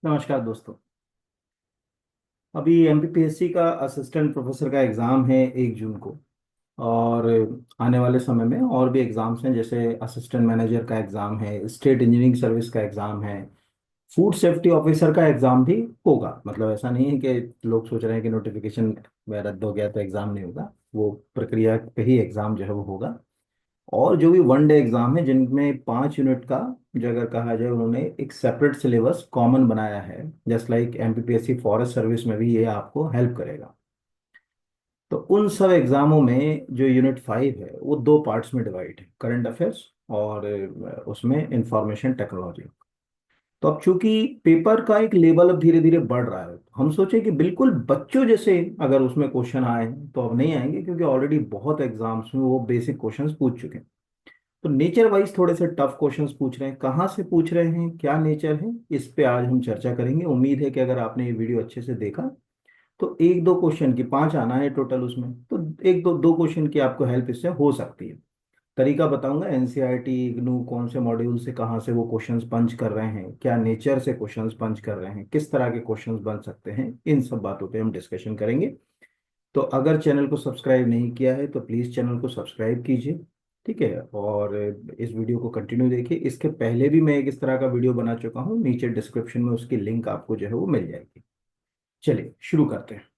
नमस्कार दोस्तों। अभी एमपीपीएससी का असिस्टेंट प्रोफेसर का एग्ज़ाम है 1 जून को। और आने वाले समय में और भी एग्ज़ाम्स हैं, जैसे असिस्टेंट मैनेजर का एग्ज़ाम है, स्टेट इंजीनियरिंग सर्विस का एग्ज़ाम है, फूड सेफ्टी ऑफिसर का एग्ज़ाम भी होगा। मतलब ऐसा नहीं है कि लोग सोच रहे हैं कि नोटिफिकेशन रद्द हो गया तो एग्ज़ाम नहीं होगा। वो प्रक्रिया पे ही एग्ज़ाम जो है वो होगा। और जो भी 1 डे एग्जाम है जिनमें 5 यूनिट का, जो अगर कहा जाए, उन्होंने एक सेपरेट सिलेबस कॉमन बनाया है। Just like MPPSC forest service में भी ये आपको हेल्प करेगा। तो उन सब एग्जामों में जो यूनिट 5 है वो 2 पार्ट्स में डिवाइड है, करंट अफेयर्स और उसमें इंफॉर्मेशन टेक्नोलॉजी। तो अब चूंकि पेपर का एक लेवल अब धीरे धीरे बढ़ रहा है, हम सोचे कि बिल्कुल बच्चों जैसे अगर उसमें क्वेश्चन आए तो अब नहीं आएंगे, क्योंकि ऑलरेडी बहुत एग्जाम्स में वो बेसिक क्वेश्चंस पूछ चुके हैं। तो नेचर वाइज थोड़े से टफ क्वेश्चंस पूछ रहे हैं, कहाँ से पूछ रहे हैं, क्या नेचर है, इस पे आज हम चर्चा करेंगे। उम्मीद है कि अगर आपने ये वीडियो अच्छे से देखा तो एक दो क्वेश्चन की, 5 आना है टोटल उसमें, तो एक दो दो क्वेश्चन की आपको हेल्प इससे हो सकती है। तरीका बताऊंगा, एनसीईआरटी इग्नू कौन से मॉड्यूल से कहाँ से वो क्वेश्चंस पंच कर रहे हैं, क्या नेचर से क्वेश्चंस पंच कर रहे हैं, किस तरह के क्वेश्चंस बन सकते हैं, इन सब बातों पे हम डिस्कशन करेंगे। तो अगर चैनल को सब्सक्राइब नहीं किया है तो प्लीज़ चैनल को सब्सक्राइब कीजिए। ठीक है, और इस वीडियो को कंटिन्यू देखिए। इसके पहले भी मैं एक इस तरह का वीडियो बना चुका हूँ, नीचे डिस्क्रिप्शन में उसकी लिंक आपको जो है वो मिल जाएगी। चलिए शुरू करते हैं।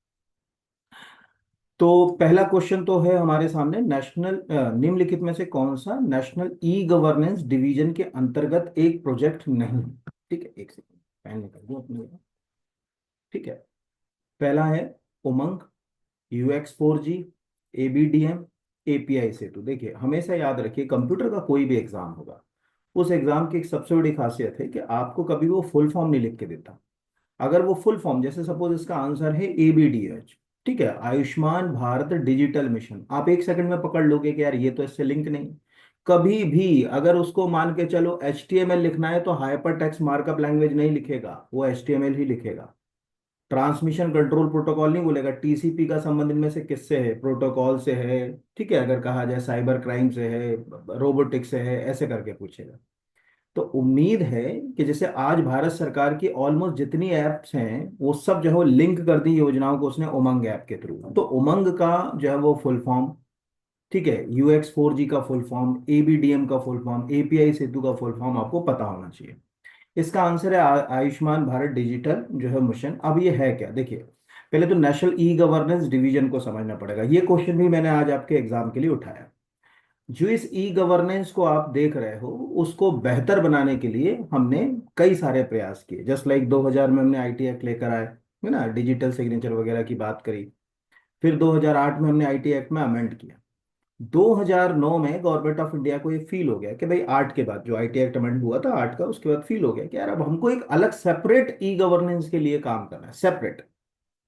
तो पहला क्वेश्चन तो है हमारे सामने, नेशनल निम्नलिखित में से कौन सा नेशनल ई गवर्नेंस डिवीजन के अंतर्गत एक प्रोजेक्ट नहीं है। ठीक है, एक सेकंड, पेन निकाल दूं अपने। ठीक है, पहला है उमंग, UX4G, ABDM, API सेतु। देखिए हमेशा याद रखिए, कंप्यूटर का कोई भी एग्जाम होगा, उस एग्जाम की एक सबसे बड़ी खासियत है कि आपको कभी वो फुल फॉर्म नहीं लिख के देता। अगर वो फुल फॉर्म, जैसे सपोज इसका आंसर है ABDH, ठीक है, आयुष्मान भारत डिजिटल मिशन, आप एक सेकंड में पकड़ लोगे कि यार ये तो इससे लिंक नहीं। कभी भी अगर उसको मान के चलो HTML लिखना है तो हाइपर टेक्स्ट मार्कअप लैंग्वेज नहीं लिखेगा, वो HTML ही लिखेगा। ट्रांसमिशन कंट्रोल प्रोटोकॉल नहीं बोलेगा, TCP का संबंध इनमें से किससे है, प्रोटोकॉल से है। ठीक है, अगर कहा जाए साइबर क्राइम से है, रोबोटिक्स से है, ऐसे करके पूछेगा। तो उम्मीद है कि जैसे आज भारत सरकार की ऑलमोस्ट जितनी एप्स हैं वो सब जो है वो लिंक कर दी योजनाओं को उसने उमंग ऐप के थ्रू। तो उमंग का जो है वो फुल फॉर्म, ठीक है, UX4G का फुल फॉर्म, ABDM का फुल फॉर्म, API सेतु का फुल फॉर्म आपको पता होना चाहिए। इसका आंसर है आयुष्मान भारत डिजिटल जो है मिशन। अब ये है क्या, देखिए पहले तो नेशनल ई गवर्नेंस डिवीजन को समझना पड़ेगा। ये क्वेश्चन भी मैंने आज आपके एग्जाम के लिए उठाया। जो इस ई गवर्नेंस को आप देख रहे हो उसको बेहतर बनाने के लिए हमने कई सारे प्रयास किए। जस्ट लाइक 2000 में हमने IT एक्ट लेकर आए, है ना, डिजिटल सिग्नेचर वगैरह की बात करी। फिर 2008 में हमने IT एक्ट में अमेंड किया। 2009 में गवर्नमेंट ऑफ इंडिया को ये फील हो गया कि भाई आर्ट के बाद जो IT एक्ट अमेंड हुआ था आर्ट का, उसके बाद फील हो गया कि यार अब हमको एक अलग सेपरेट ई गवर्नेंस के लिए काम करना है, सेपरेट।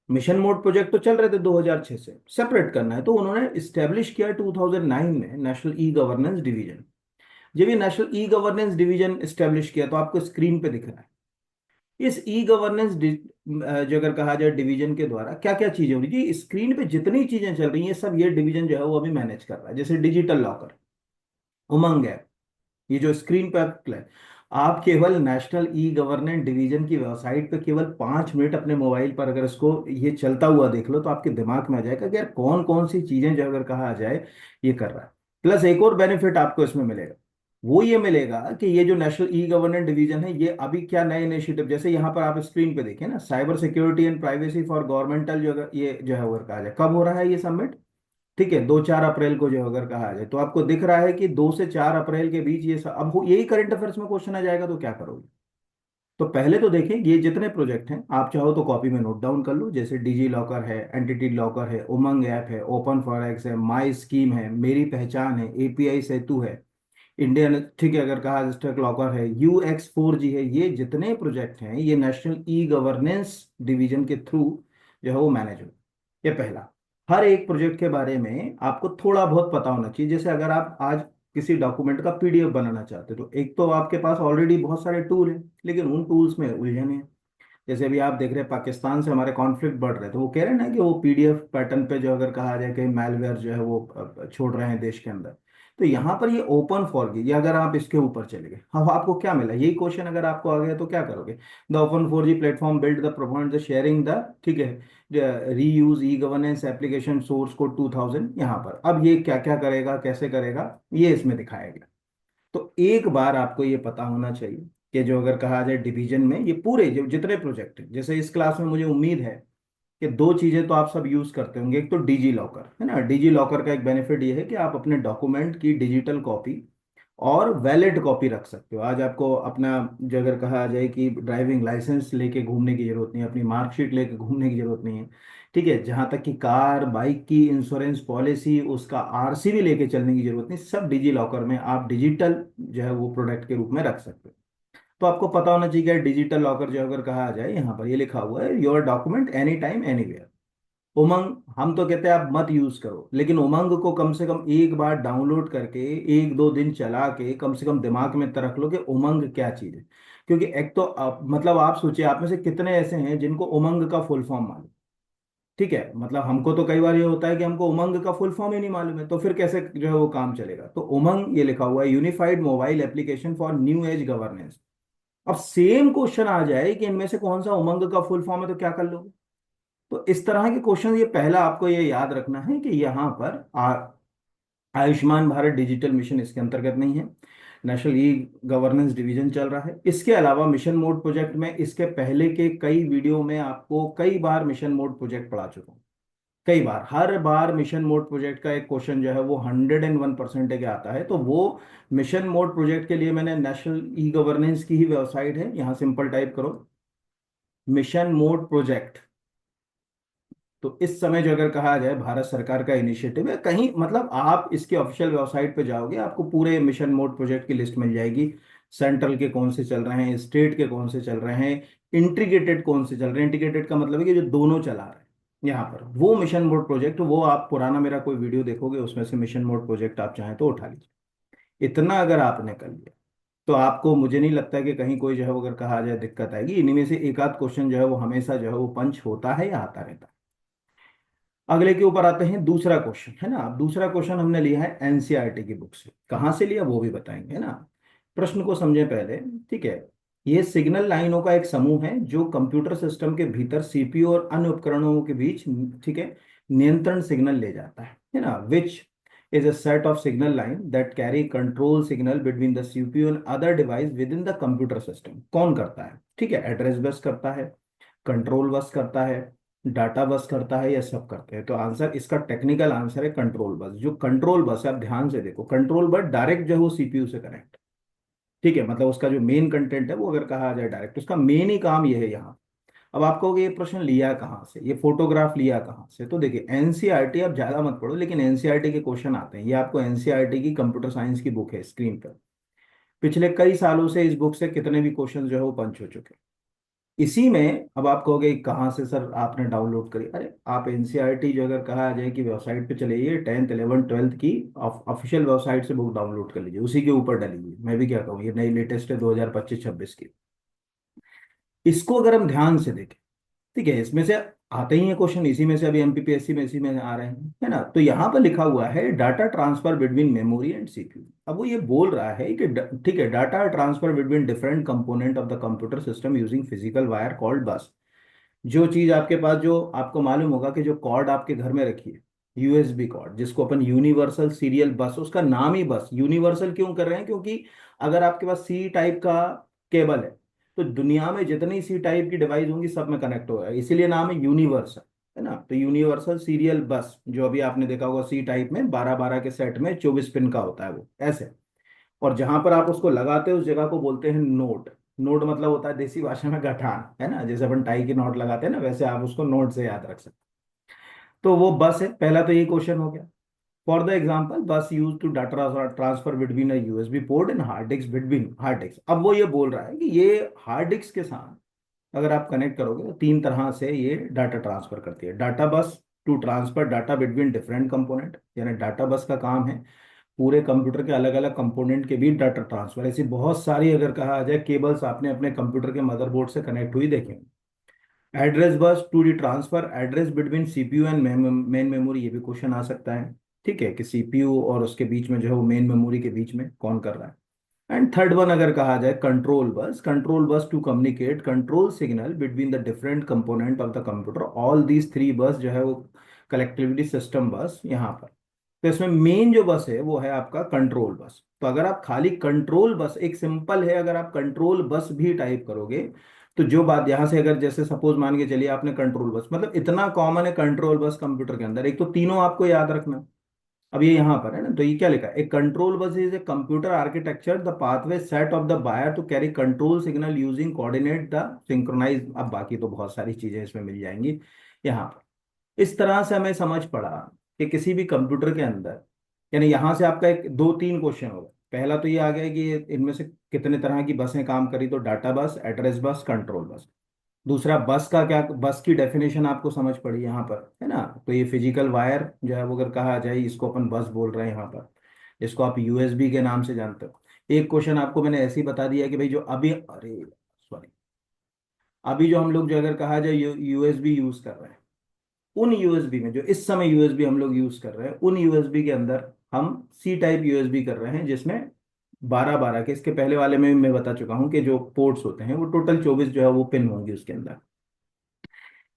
मिशन मोड प्रोजेक्ट तो चल रहे थे 2006 से, सेपरेट करना है। तो उन्होंने इस्टेब्लिश किया 2009 में नेशनल ई गवर्नेंस डिवीजन। जब ये national e governance division establish किया तो आपको स्क्रीन पे दिख रहा है, इस ई गवर्नेंस जो अगर कहा जाए डिवीजन के द्वारा क्या क्या चीजें हो रही है, स्क्रीन पे जितनी चीजें चल रही हैं सब ये डिवीजन जो है वो अभी मैनेज कर रहा है। जैसे डिजिटल लॉकर, उमंग है, ये जो स्क्रीन पे आप केवल नेशनल ई गवर्नेंस डिवीजन की वेबसाइट पे केवल 5 मिनट अपने मोबाइल पर अगर इसको ये चलता हुआ देख लो तो आपके दिमाग में आ जाएगा कि यार कौन कौन सी चीजें जो अगर कहा जाए ये कर रहा है। प्लस एक और बेनिफिट आपको इसमें मिलेगा, वो ये मिलेगा कि ये जो नेशनल ई गवर्नेंस डिवीजन है ये अभी क्या नए इनिशिएटिव, जैसे यहाँ पर आप स्क्रीन पे देखें ना, cyber security and privacy for governmental, जो अगर ये जो है अगर कहा जाए कब हो रहा है ये सबमिट, ठीक है, 2-4 अप्रैल को जो अगर कहा जाए तो आपको दिख रहा है कि 2 से 4 अप्रैल के बीच ये सब अब यही करंट अफेयर्स में क्वेश्चन आ जाएगा तो क्या करोगे। तो पहले तो देखें ये जितने प्रोजेक्ट हैं, आप चाहो तो कॉपी में नोट डाउन कर लो, जैसे डिजी लॉकर है, एंटिटी लॉकर है, उमंग ऐप है, ओपन फॉरेक्स है, माई स्कीम है, मेरी पहचान है, API सेतु है, इंडियन, ठीक है, अगर कहा रजिस्टर लॉकर है, UX4G है। ये जितने प्रोजेक्ट हैं ये नेशनल ई गवर्नेंस डिवीजन के थ्रू जो है वो मैनेज हो। ये पहला, हर एक प्रोजेक्ट के बारे में आपको थोड़ा बहुत पता होना चाहिए। जैसे अगर आप आज किसी डॉक्यूमेंट का PDF बनाना चाहते हो तो एक तो आपके पास ऑलरेडी बहुत सारे टूल हैं, लेकिन उन टूल्स में उलझन है। जैसे अभी आप देख रहे हैं पाकिस्तान से हमारे कॉन्फ्लिक्ट बढ़ रहे हैं, तो वो कह रहे हैं ना कि वो PDF पैटर्न पे जो अगर कहा जाए कि मैलवेयर जो है वो छोड़ रहे हैं देश के अंदर। तो यहाँ पर ये ओपन फॉर ये अगर आप इसके ऊपर चले गए, अब आपको क्या मिला, यही क्वेश्चन अगर आपको आ गया तो क्या करोगे? The open 4G platform build the provide the sharing the, ठीक है, reuse e governance application source code 2000 यहाँ पर। अब ये क्या क्या करेगा, कैसे करेगा, ये इसमें दिखाया गया। तो एक बार आपको ये पता होना चाहिए कि जो अगर कहा जाए डिवीजन में ये पूरे जो जितने प्रोजेक्ट हैं, जैसे इस क्लास में मुझे उम्मीद है कि दो चीजें तो आप सब यूज करते होंगे। एक तो डिजी लॉकर है ना, डिजी लॉकर का एक बेनिफिट ये है कि आप अपने डॉक्यूमेंट की डिजिटल कॉपी और वैलिड कॉपी रख सकते हो। आज आपको अपना जो अगर कहा जाए कि ड्राइविंग लाइसेंस लेके घूमने की जरूरत नहीं है, अपनी मार्कशीट लेके घूमने की जरूरत नहीं है, ठीक है, जहां तक कि कार बाइक की इंश्योरेंस पॉलिसी उसका आरसी भी लेके चलने की जरूरत नहीं, सब डिजी लॉकर में आप डिजिटल जो है वो प्रोडक्ट के रूप में रख सकते हो। तो आपको पता होना चाहिए कि डिजिटल लॉकर जो अगर कहा जाए, यहाँ पर ये लिखा हुआ है your document any time anywhere. Umang हम तो कहते हैं आप मत यूज करो, लेकिन उमंग को कम से कम एक बार डाउनलोड करके एक दो दिन चला के कम से कम दिमाग में रख लो कि उमंग क्या चीज है। क्योंकि एक तो मतलब आप सोचिए, आप में से कितने ऐसे हैं जिनको उमंग का फुल फॉर्म मालूम? ठीक है, मतलब हमको तो कई बार ये होता है कि हमको उमंग का फुल फॉर्म ही नहीं मालूम है, तो फिर कैसे जो है वो काम चलेगा? तो उमंग ये लिखा हुआ है unified mobile application for new age governance. अब सेम क्वेश्चन आ जाए कि इनमें से कौन सा उमंग का फुल फॉर्म है, तो क्या कर लोगे? तो इस तरह के क्वेश्चन, ये पहला आपको ये याद रखना है कि यहाँ पर आयुष्मान भारत डिजिटल मिशन इसके अंतर्गत नहीं है। नेशनल ई गवर्नेंस डिवीजन चल रहा है। इसके अलावा मिशन मोड प्रोजेक्ट में इसके पहले के कई वीडियो में आपको कई बार मिशन मोड प्रोजेक्ट पढ़ा चुका हूँ। कई बार, हर बार मिशन मोड प्रोजेक्ट का एक क्वेश्चन जो है वो 101% के आता है। तो वो मिशन मोड प्रोजेक्ट के लिए मैंने नेशनल ई गवर्नेंस की ही वेबसाइट है, यहाँ सिंपल टाइप करो मिशन मोड प्रोजेक्ट। तो इस समय जो अगर कहा जाए भारत सरकार का इनिशिएटिव है, कहीं मतलब आप इसकी ऑफिशियल वेबसाइट पे जाओगे आपको पूरे मिशन मोड प्रोजेक्ट की लिस्ट मिल जाएगी। सेंट्रल के कौन से चल रहे हैं, स्टेट के कौन से चल रहे हैं, इंटीग्रेटेड कौन से चल रहे हैं। इंटीग्रेटेड का मतलब है कि जो दोनों चला रहे हैं यहाँ पर, वो मिशन मोड प्रोजेक्ट, वो आप पुराना मेरा कोई वीडियो देखोगे उसमें से मिशन मोड प्रोजेक्ट आप चाहें तो उठा लीजिए। इतना अगर आपने कर लिया तो आपको, मुझे नहीं लगता कि कहीं कोई जो है वो अगर कहा जाए दिक्कत आएगी। इन्हीं में से एक आध क्वेश्चन जो है वो हमेशा जो है वो पंच होता है या आता रहता है। अगले के ऊपर आते हैं, दूसरा क्वेश्चन है ना। अब दूसरा क्वेश्चन हमने लिया है एनसीईआरटी की बुक से, कहाँ से लिया वो भी बताएंगे, है ना। प्रश्न को समझें पहले, ठीक है। ये सिग्नल लाइनों का एक समूह है जो कंप्यूटर सिस्टम के भीतर सीपीयू और अन्य उपकरणों के बीच, ठीक है, नियंत्रण सिग्नल ले जाता है ना। Which is a set of signal line that carry control signal between the CPU and other device with in the computer system. कौन करता है? ठीक है, एड्रेस बस करता है, कंट्रोल बस करता है, डाटा बस करता है, या सब करते हैं? तो आंसर, इसका टेक्निकल आंसर है कंट्रोल बस। जो कंट्रोल बस है, आप ध्यान से देखो, कंट्रोल बस डायरेक्ट जो है वो सीपीयू से कनेक्ट, ठीक है, मतलब उसका जो मेन कंटेंट है वो अगर कहा जाए डायरेक्ट, उसका मेन ही काम ये है यहाँ। अब आप कहोगे ये प्रश्न लिया कहाँ से, ये फोटोग्राफ लिया कहाँ से? तो देखिए एनसीईआरटी, आप ज्यादा मत पढ़ो लेकिन एनसीईआरटी के क्वेश्चन आते हैं। ये आपको एनसीईआरटी की कंप्यूटर साइंस की बुक है स्क्रीन पर। पिछले कई सालों से इस बुक से कितने भी क्वेश्चन जो है वो पंच हो चुके हैं इसी में। अब आप कहोगे कहाँ से सर आपने डाउनलोड करी? अरे आप एनसीईआरटी जो अगर कहा जाए कि वेबसाइट पे चले जाइए, 10th 11th 12th की ऑफिशियल वेबसाइट से बुक डाउनलोड कर लीजिए, उसी के ऊपर डालिए। मैं भी क्या कहूँ, ये नई लेटेस्ट है 2025-26 की। इसको अगर हम ध्यान से देखें, ठीक है, इसमें से आते ही है क्वेश्चन, इसी में से अभी एमपीपीएससी में इसी में आ रहे हैं, है ना। तो यहाँ पर लिखा हुआ है data transfer between memory and CPU. अब वो ये बोल रहा है कि ठीक है, data transfer between different component of the computer system using physical wire called बस। जो चीज आपके पास, जो आपको मालूम होगा कि जो कॉर्ड आपके घर में रखी है, यूएसबी कॉर्ड, जिसको अपन यूनिवर्सल सीरियल बस, उसका नाम ही बस यूनिवर्सल क्यों कर रहे हैं? क्योंकि अगर आपके पास सी टाइप का केबल है तो दुनिया में जितनी सी टाइप की डिवाइस होंगी सब में कनेक्ट होगा, इसीलिए नाम है यूनिवर्सल, है ना। तो यूनिवर्सल सीरियल बस, जो अभी आपने देखा होगा सी टाइप में 12-12 के सेट में 24 पिन का होता है वो ऐसे। और जहां पर आप उसको लगाते हो उस जगह को बोलते हैं नोड। नोड मतलब होता है देसी भाषा में गठान, है ना, जैसे अपन टाई की नोट लगाते हैं ना, वैसे आप उसको नोड से याद रख सकते हैं। तो वो बस है, पहला तो ये क्वेश्चन हो गया। For the example, bus use to data transfer between a USB port and hard disk between hard disk. अब वो ये बोल रहा है कि ये हार्ड डिस्क के साथ अगर आप कनेक्ट करोगे तो तीन तरह से ये डाटा ट्रांसफर करती है। Data bus to transfer data between different component, यानी डाटा बस का काम है पूरे कंप्यूटर के अलग अलग कंपोनेंट के बीच डाटा ट्रांसफर। ऐसी बहुत सारी अगर कहा जाए केबल्स आपने अपने कंप्यूटर के मदरबोर्ड से कनेक्ट हुई देखेंगे। Address bus to the transfer address between CPU and main memory, ये भी क्वेश्चन आ सकता है। ठीक है, कि सीपीयू और उसके बीच में जो है वो मेन मेमोरी के बीच में कौन कर रहा है। एंड थर्ड वन अगर कहा जाए control bus to communicate control signal between the different component of the computer, all these three bus जो है वो कलेक्टिविटी सिस्टम बस यहाँ पर। तो इसमें मेन जो बस है वो है आपका कंट्रोल बस। तो अगर आप खाली कंट्रोल बस, एक सिंपल है, अगर आप कंट्रोल बस भी टाइप करोगे तो जो बात यहां से, अगर जैसे सपोज मान के चलिए आपने कंट्रोल बस, मतलब इतना कॉमन है कंट्रोल बस कंप्यूटर के अंदर, एक तो तीनों आपको याद रखना। अब ये यहाँ पर है ना, तो ये क्या लिखा है, a control bus is a computer architecture the pathway set of the buyer to carry control signal using coordinate the synchronize. अब बाकी तो बहुत सारी चीजें इसमें मिल जाएंगी यहाँ पर। इस तरह से हमें समझ पड़ा कि किसी भी कंप्यूटर के अंदर, यानी यहाँ से आपका एक दो तीन क्वेश्चन होगा। पहला तो ये आ गया कि इनमें से कितने तरह की बसें काम करी, तो डाटा बस, एड्रेस बस, कंट्रोल बस। दूसरा, बस का क्या, बस की डेफिनेशन आपको समझ पड़ी यहाँ पर, है ना। तो ये फिजिकल वायर जो है वो अगर कहा जाए, इसको अपन बस बोल रहे हैं यहाँ पर, इसको आप यूएसबी के नाम से जानते हो। एक क्वेश्चन आपको मैंने ऐसे ही बता दिया कि भाई जो अभी, अरे सॉरी, अभी जो हम लोग जो अगर कहा जाए यूएसबी यूज कर रहे हैं, उन यूएसबी में, जो इस समय यूएसबी हम लोग यूज कर रहे हैं, उन यूएसबी के अंदर हम सी टाइप यूएसबी कर रहे हैं, जिसमें 12 12 के, इसके पहले वाले में मैं बता चुका हूँ कि जो पोर्ट्स होते हैं वो टोटल 24 जो है वो पिन होंगी उसके अंदर।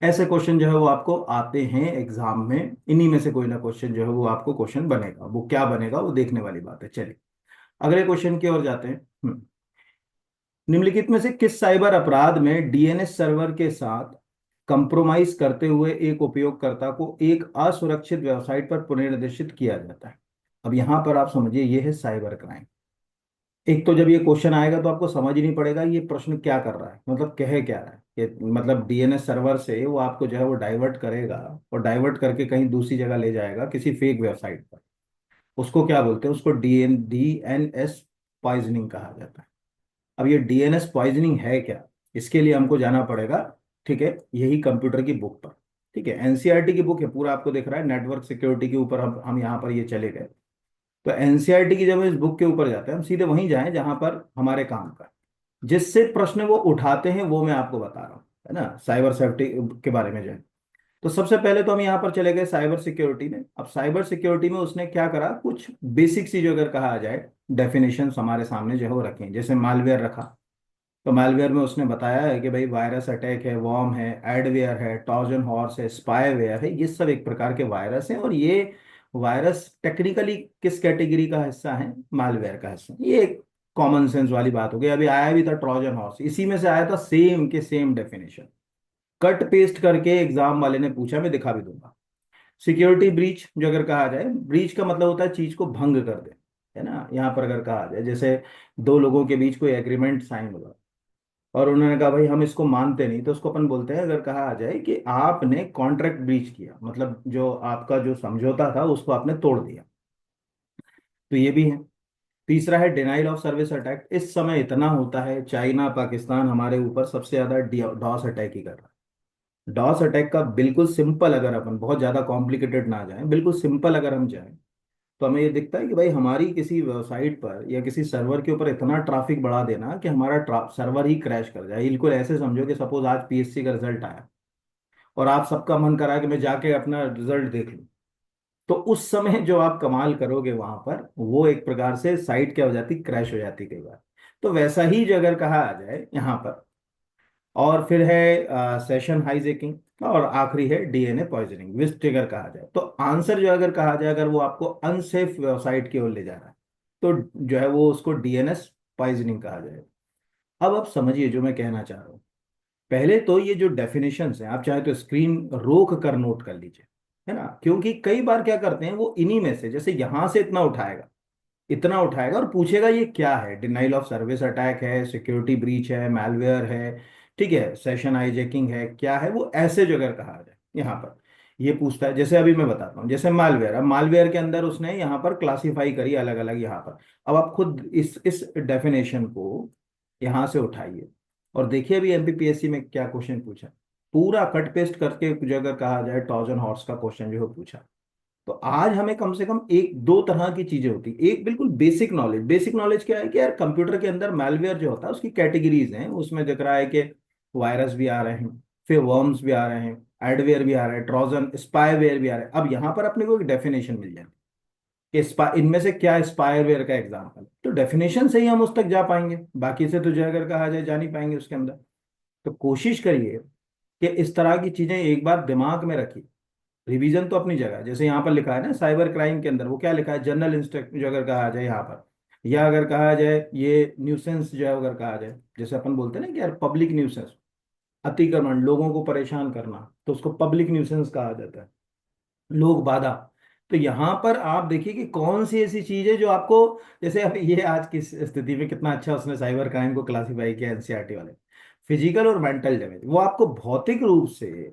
ऐसे क्वेश्चन जो है वो आपको आते हैं एग्जाम में, इन्हीं में से कोई ना क्वेश्चन जो है वो आपको क्वेश्चन बनेगा। वो क्या बनेगा वो देखने वाली बात है। चलिए अगले क्वेश्चन की ओर जाते हैं। निम्नलिखित में से किस साइबर अपराध में डीएनएस सर्वर के साथ कंप्रोमाइज करते हुए एक उपयोगकर्ता को एक असुरक्षित वेबसाइट पर पुनर्निर्देशित किया जाता है। अब यहां पर आप समझिए ये है साइबर क्राइम। एक तो जब ये क्वेश्चन आएगा तो आपको समझ ही नहीं पड़ेगा ये प्रश्न क्या कर रहा है, मतलब कह क्या रहा है। ये मतलब डीएनएस सर्वर से वो आपको जो है वो डाइवर्ट करेगा, और डाइवर्ट करके कहीं दूसरी जगह ले जाएगा किसी फेक वेबसाइट पर। उसको क्या बोलते हैं, उसको डीएनएस पॉइजनिंग कहा जाता है। अब ये डीएनएस पॉइजनिंग है क्या, इसके लिए हमको जाना पड़ेगा, ठीक है, यही कंप्यूटर की बुक पर। ठीक है, एनसीईआरटी की बुक है, पूरा आपको दिख रहा है नेटवर्क सिक्योरिटी के ऊपर हम यहाँ पर ये चले गए। तो एनसीईआरटी की जब इस बुक के ऊपर जाते हैं, हम सीधे वहीं जाएं जहां पर हमारे काम का, जिससे प्रश्न वो उठाते हैं वो मैं आपको बता रहा हूँ, है ना, साइबर सेफ्टी के बारे में जो है। तो सबसे पहले तो हम यहाँ पर चले गए साइबर सिक्योरिटी में। अब साइबर सिक्योरिटी में उसने क्या करा, कुछ बेसिक सी जो अगर कहा जाए डेफिनेशन हमारे सामने जो है वो रखें। जैसे मालवेयर रखा, तो मालवेयर में उसने बताया है कि भाई वायरस अटैक है, वॉर्म है, एडवेयर है, ट्रोजन हॉर्स है, स्पाईवेयर है, ये सब एक प्रकार के वायरस हैं। और ये वायरस टेक्निकली किस कैटेगरी का हिस्सा है, मालवेयर का हिस्सा। ये एक कॉमन सेंस वाली बात हो गई। अभी आया भी था ट्रोजन हॉर्स, इसी में से आया था, सेम के सेम डेफिनेशन, कट पेस्ट करके एग्जाम वाले ने पूछा, मैं दिखा भी दूंगा। सिक्योरिटी ब्रीच जो अगर कहा जाए, ब्रीच का मतलब होता है चीज को भंग कर दे, है ना। यहाँ पर अगर कहा जाए जैसे दो लोगों के बीच कोई एग्रीमेंट साइन हुआ और उन्होंने कहा भाई हम इसको मानते नहीं, तो उसको अपन बोलते हैं, अगर कहा जाए कि आपने कॉन्ट्रैक्ट ब्रीच किया, मतलब जो आपका जो समझौता था उसको आपने तोड़ दिया। तो ये भी है। तीसरा है डिनाइल ऑफ सर्विस अटैक। इस समय इतना होता है, चाइना पाकिस्तान हमारे ऊपर सबसे ज्यादा डॉस अटैक ही कर रहा है। डॉस अटैक का बिल्कुल सिंपल, अगर अपन बहुत ज्यादा कॉम्प्लिकेटेड ना जाएं, बिल्कुल सिंपल अगर हम जाएं, तो हमें ये दिखता है कि भाई हमारी किसी वेबसाइट पर या किसी सर्वर के ऊपर इतना ट्रैफिक बढ़ा देना कि हमारा सर्वर ही क्रैश कर जाए। बिल्कुल ऐसे समझो कि सपोज आज पीएससी का रिजल्ट आया और आप सबका मन करा कि मैं जाके अपना रिजल्ट देख लूं, तो उस समय जो आप कमाल करोगे वहां पर, वो एक प्रकार से साइट क्या हो जाती, क्रैश हो जाती कई बार। तो वैसा ही जो अगर कहा आ जाए यहाँ पर, और फिर है सेशन हाईजैकिंग, और आखिरी है डीएनए पॉइजनिंग, विच ट्रिगर कहा जाए। तो आंसर जो अगर कहा जाए, अगर वो आपको अनसेफ वेबसाइट की ओर ले जा रहा है, तो जो है वो उसको डीएनएस पॉइजनिंग कहा जाए। अब आप समझिए जो मैं कहना चाह रहा हूँ। पहले तो ये जो डेफिनेशंस हैं, आप चाहे तो स्क्रीन रोक कर नोट कर लीजिए, है ना, क्योंकि कई बार क्या करते हैं वो इन्हीं में से, जैसे यहां से इतना उठाएगा और पूछेगा ये क्या है, डिनाइल ऑफ सर्विस अटैक है, सिक्योरिटी ब्रीच है, मैलवेयर है, ठीक है, सेशन हाईजैकिंग है, क्या है वो, ऐसे जो अगर कहा जाए यहाँ पर, ये पूछता है। जैसे अभी मैं बताता हूँ, जैसे मालवेयर, अब मालवेयर के अंदर उसने यहाँ पर क्लासिफाई करी अलग अलग यहाँ पर। अब आप खुद इस डेफिनेशन को यहाँ से उठाइए और देखिए अभी एमपीपीएससी में क्या क्वेश्चन पूछा, पूरा कट पेस्ट करके जो अगर कहा जाए ट्रोजन हॉर्स का क्वेश्चन जो है पूछा। तो आज हमें कम से कम एक दो तरह की चीजें होती, एक बिल्कुल बेसिक नॉलेज। बेसिक नॉलेज क्या है कि यार कंप्यूटर के अंदर मैलवेयर जो होता है उसकी कैटेगरीज हैं, उसमें दिख रहा है कि वायरस भी आ रहे हैं, फिर वर्म्स भी आ रहे हैं, एडवेयर भी आ रहा है, ट्रोजन स्पाईवेयर भी आ रहा है। अब यहाँ पर अपने को एक डेफिनेशन मिल जाती है, कि इनमें से क्या स्पायरवेयर का एग्जाम्पल है, तो डेफिनेशन से ही हम उस तक जा पाएंगे, बाकी से तो जो अगर कहा जाए जा नहीं पाएंगे उसके अंदर। तो कोशिश करिए कि इस तरह की चीजें एक बार दिमाग में रखिए। रिवीजन तो अपनी जगह है, जैसे यहाँ पर लिखा है ना साइबर क्राइम के अंदर, वो क्या लिखा है, जनरल इंस्ट्रक्ट जो अगर कहा जाए यहाँ पर, या अगर कहा जाए ये न्यूसेंस जो है अगर कहा जाए, जैसे अपन बोलते हैं ना कि यार पब्लिक न्यूसेंस, अतिक्रमण, लोगों को परेशान करना, तो उसको पब्लिक न्यूसेंस कहा जाता है, लोक बाधा। तो यहाँ पर आप देखिए कि कौन सी ऐसी चीज है जो आपको, जैसे अब ये आज की स्थिति में कितना अच्छा उसने साइबर क्राइम को क्लासिफाई किया एनसीईआरटी वाले, फिजिकल और मेंटल डैमेज, वो आपको भौतिक रूप से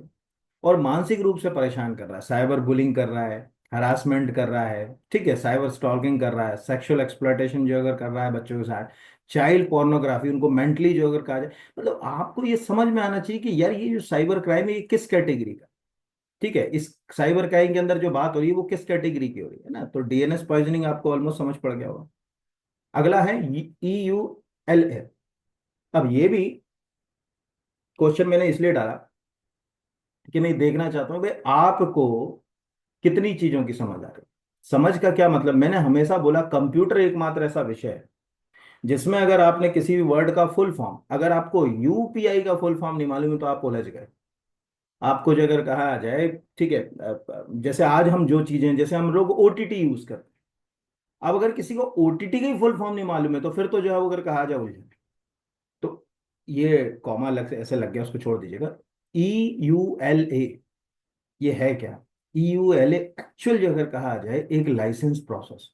और मानसिक रूप से परेशान कर रहा है, साइबर बुलिंग कर रहा है, हरासमेंट कर रहा है, ठीक है, साइबर स्टॉकिंग कर रहा है, सेक्सुअल एक्सप्लॉयटेशन जो अगर कर रहा है बच्चों के साथ, चाइल्ड पोर्नोग्राफी, उनको मेंटली जो अगर कहा जाए, मतलब आपको ये समझ में आना चाहिए कि यार ये जो साइबर क्राइम है ये किस कैटेगरी का, ठीक है, इस साइबर क्राइम के अंदर जो बात हो रही है वो किस कैटेगरी की हो रही है ना, तो डीएनएस पॉइजनिंग आपको ऑलमोस्ट समझ पड़ गया होगा। अगला है EULA। अब ये भी क्वेश्चन मैंने इसलिए डाला कि मैं देखना चाहता हूँ भाई आपको कितनी चीजों की समझ आ रही है। समझ का क्या मतलब, मैंने हमेशा बोला कंप्यूटर एकमात्र ऐसा विषय है जिसमें अगर आपने किसी भी वर्ड का फुल फॉर्म, अगर आपको यूपीआई का फुल फॉर्म नहीं मालूम है तो आप उलझ गए। आपको जो अगर कहा जाए, ठीक है, जैसे आज हम जो चीजें, जैसे हम लोग ओटीटी यूज करते हैं, अब अगर किसी को ओटीटी का ही फुल फॉर्म नहीं मालूम है तो फिर तो जो है वो अगर कहा जाए उलझन। तो ये कॉमा अलग से ऐसे लग गया, उसको छोड़ दीजिएगा। EULA ये है क्या? EULA एक्चुअल जो अगर कहा जाए एक लाइसेंस प्रोसेस।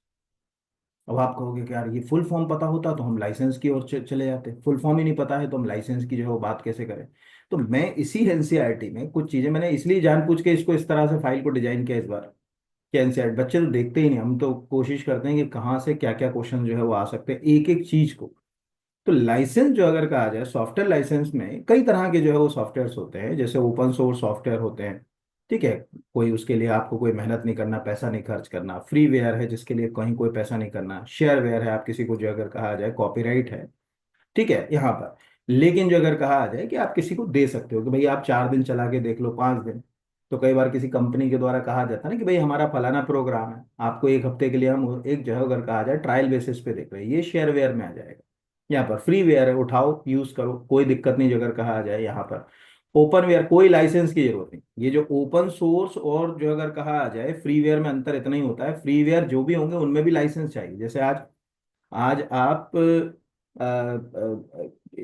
अब आप कहोगे कि यार ये फुल फॉर्म पता होता तो हम लाइसेंस की ओर चले जाते, फुल फॉर्म ही नहीं पता है तो हम लाइसेंस की जो है वो बात कैसे करें। तो मैं इसी एनसीईआरटी में कुछ चीजें मैंने इसलिए जानबूझ के इसको इस तरह से फाइल को डिजाइन किया इस बार, कि एनसीईआरटी बच्चे तो देखते ही नहीं, हम तो कोशिश करते हैं कि कहाँ से क्या क्या क्वेश्चन जो है वो आ सकते हैं एक एक चीज को। तो लाइसेंस जो अगर कहा जाए, सॉफ्टवेयर लाइसेंस में कई तरह के जो है वो सॉफ्टवेयर्स होते हैं, जैसे ओपन सोर्स सॉफ्टवेयर होते हैं, ठीक है, कोई उसके लिए आपको कोई मेहनत नहीं करना, पैसा नहीं खर्च करना, फ्री वेयर है जिसके लिए कहीं कोई पैसा नहीं करना, शेयर वेयर है, आप किसी को जो अगर कहा जाए कॉपीराइट है, ठीक है यहाँ पर। लेकिन जो अगर कहा जाए कि आप किसी को दे सकते हो कि भाई आप 4 दिन चला के देख लो, 5 दिन, तो कई बार किसी कंपनी के द्वारा कहा जाता है ना कि भाई हमारा फलाना प्रोग्राम है, आपको 1 हफ्ते के लिए हम एक जो है अगर कहा जाए ट्रायल बेसिस पे देख रहे हैं, ये शेयर वेयर में आ जाएगा। यहाँ पर फ्री वेयर है, उठाओ यूज करो, कोई दिक्कत नहीं, जो अगर कहा जाए यहाँ पर। ओपन वेयर कोई लाइसेंस की जरूरत नहीं, ये जो ओपन सोर्स और जो अगर कहा जाए फ्री वेयर में अंतर इतना ही होता है, फ्री वेयर जो भी होंगे उनमें भी लाइसेंस चाहिए। जैसे आज आज आप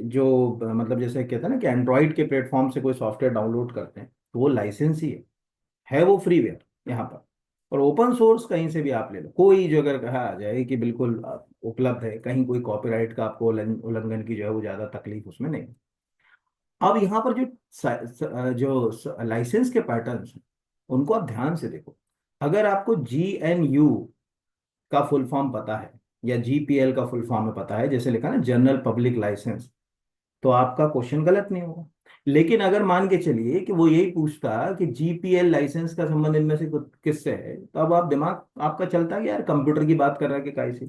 जो मतलब जैसे कहते हैं ना कि एंड्रॉइड के प्लेटफॉर्म से कोई सॉफ्टवेयर डाउनलोड करते हैं तो वो लाइसेंस ही है वो फ्रीवेयर यहाँ पर। और ओपन सोर्स कहीं से भी आप ले लो, कोई जो अगर कहा जाए कि बिल्कुल उपलब्ध है, कहीं कोई कॉपीराइट का आपको उल्लंघन की जो है वो ज्यादा तकलीफ उसमें नहीं। अब यहाँ पर जो लाइसेंस के पैटर्न्स हैं उनको आप ध्यान से देखो। अगर आपको GNU का फुल फॉर्म पता है या GPL का फुल फॉर्म में पता है, जैसे लिखा ना जनरल पब्लिक लाइसेंस, तो आपका क्वेश्चन गलत नहीं होगा। लेकिन अगर मान के चलिए कि वो यही पूछता कि GPL लाइसेंस का संबंध इनमें से किससे है, तो अब आप दिमाग आपका चलता है कि यार कंप्यूटर की बात कर रहा है कि काय से।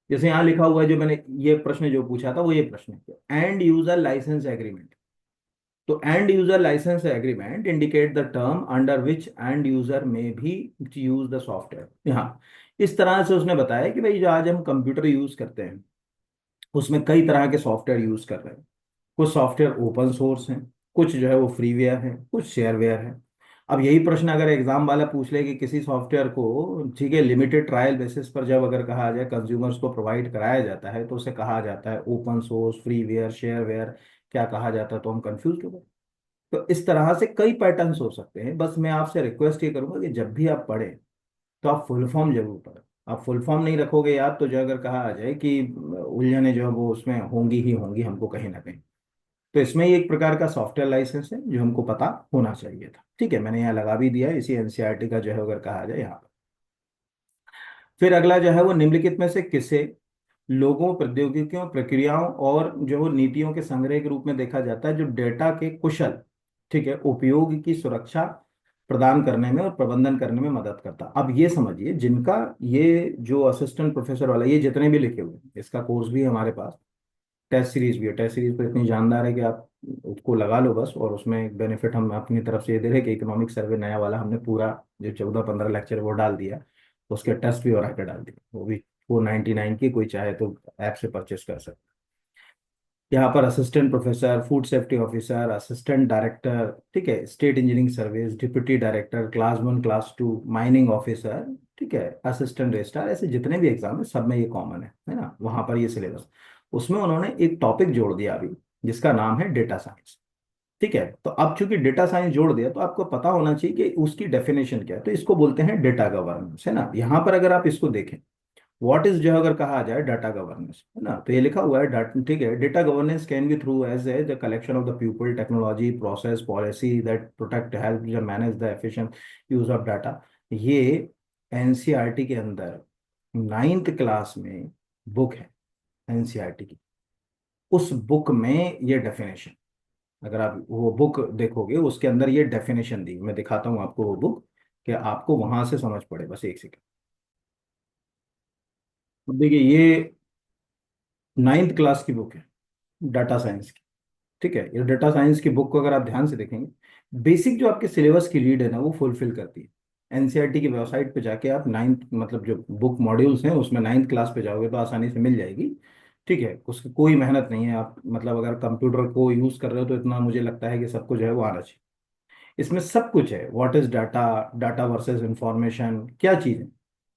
जैसे यहाँ लिखा हुआ है, जो मैंने ये प्रश्न जो पूछा था वो ये प्रश्न है, एंड यूजर लाइसेंस एग्रीमेंट। तो end user license agreement indicate the term under which end user में भी यूज द सॉफ्टवेयर। यहाँ इस तरह से उसने बताया कि भाई जो आज हम कंप्यूटर यूज करते हैं उसमें कई तरह के सॉफ्टवेयर यूज कर रहे हैं। कुछ सॉफ्टवेयर ओपन सोर्स हैं, कुछ जो है वो फ्रीवेयर है, कुछ शेयरवेयर है। अब यही प्रश्न अगर एग्जाम वाला पूछ ले कि किसी सॉफ्टवेयर को, ठीक है, लिमिटेड ट्रायल बेसिस पर जब अगर कहा जाए कंज्यूमर्स को प्रोवाइड कराया जाता है तो उसे कहा जाता है ओपन सोर्स, फ्रीवेयर, शेयरवेयर, क्या कहा जाता है, तो हम कंफ्यूज हो गए। तो इस तरह से कई पैटर्न्स हो सकते हैं। बस मैं आपसे रिक्वेस्ट ये करूंगा कि जब भी आप पढ़ें तो आप फुल फॉर्म जरूर पढ़ें। आप फुल फॉर्म नहीं रखोगे याद तो जो अगर कहा जाए कि उलझने जो है वो उसमें होंगी ही होंगी हमको कहीं ना कहीं। तो इसमें ही एक प्रकार का सॉफ्टवेयर लाइसेंस है जो हमको पता होना चाहिए था, ठीक है, मैंने यहाँ लगा भी दिया है इसी एनसीईआरटी का जो है अगर कहा जाए यहाँ पर। फिर अगला जो है वो निम्नलिखित में से किसे लोगों, प्रौद्योगिकियों, प्रक्रियाओं और जो वो नीतियों के संग्रह के रूप में देखा जाता है जो डेटा के कुशल, ठीक है, उपयोग की सुरक्षा प्रदान करने में और प्रबंधन करने में मदद करता। अब ये समझिए जिनका ये जो असिस्टेंट प्रोफेसर वाला ये जितने भी लिखे हुए हैं, इसका कोर्स भी है हमारे पास, टेस्ट सीरीज भी है, टेस्ट सीरीज तो इतनी जानदार है कि आप उसको लगा लो बस। और उसमें बेनिफिट हम अपनी तरफ से ये दे रहे हैं कि इकोनॉमिक सर्वे नया वाला हमने पूरा जो 14-15 लेक्चर वो डाल दिया। उसके टेस्ट भी और आके डाल दिए, वो भी 499 की, कोई चाहे तो ऐप से परचेस कर सकता है। यहाँ पर assistant professor, food safety officer, assistant director, ठीक है, state engineering service, deputy director, class 1 class 2 mining officer, ठीक है, असिस्टेंट रजिस्ट्रार, ऐसे जितने भी एग्जाम है सब में ये कॉमन है ना, वहां पर ये सिलेबस। उसमें उन्होंने एक टॉपिक जोड़ दिया अभी, जिसका नाम है डेटा साइंस। ठीक है, तो अब चूंकि डेटा साइंस जोड़ दिया तो आपको पता होना चाहिए कि उसकी डेफिनेशन क्या है, तो इसको बोलते हैं डेटा गवर्नेंस, है ना। यहाँ पर अगर आप इसको देखें, व्हाट इज, जो अगर कहा जाए डाटा गवर्नेंस, है ना, तो ये लिखा हुआ है डाटा, ठीक है, data governance can be through as a the collection of the people, technology, process, policy that protect, help या manage the efficient use of data. ये एनसीईआरटी के अंदर 9th क्लास में बुक है, एनसीईआरटी की, उस बुक में ये डेफिनेशन, अगर आप वो बुक देखोगे उसके अंदर ये डेफिनेशन दी, मैं दिखाता हूँ आपको वो बुक, कि आपको वहां से समझ पड़े, बस एक सेकेंड। अब देखिए, ये 9th क्लास की बुक है, डाटा साइंस की। ठीक है, ये डाटा साइंस की बुक को अगर आप ध्यान से देखेंगे, बेसिक जो आपके सिलेबस की रीड है ना वो फुलफिल करती है। एनसीईआरटी की वेबसाइट पे जाके आप 9th, मतलब जो बुक मॉड्यूल्स हैं उसमें 9th क्लास पे जाओगे तो आसानी से मिल जाएगी। ठीक है, उसकी कोई मेहनत नहीं है, आप मतलब अगर कंप्यूटर को यूज कर रहे हो तो इतना मुझे लगता है कि सबको जो है वो आना चाहिए। इसमें सब कुछ है, what is data, data versus information, क्या चीज़ है।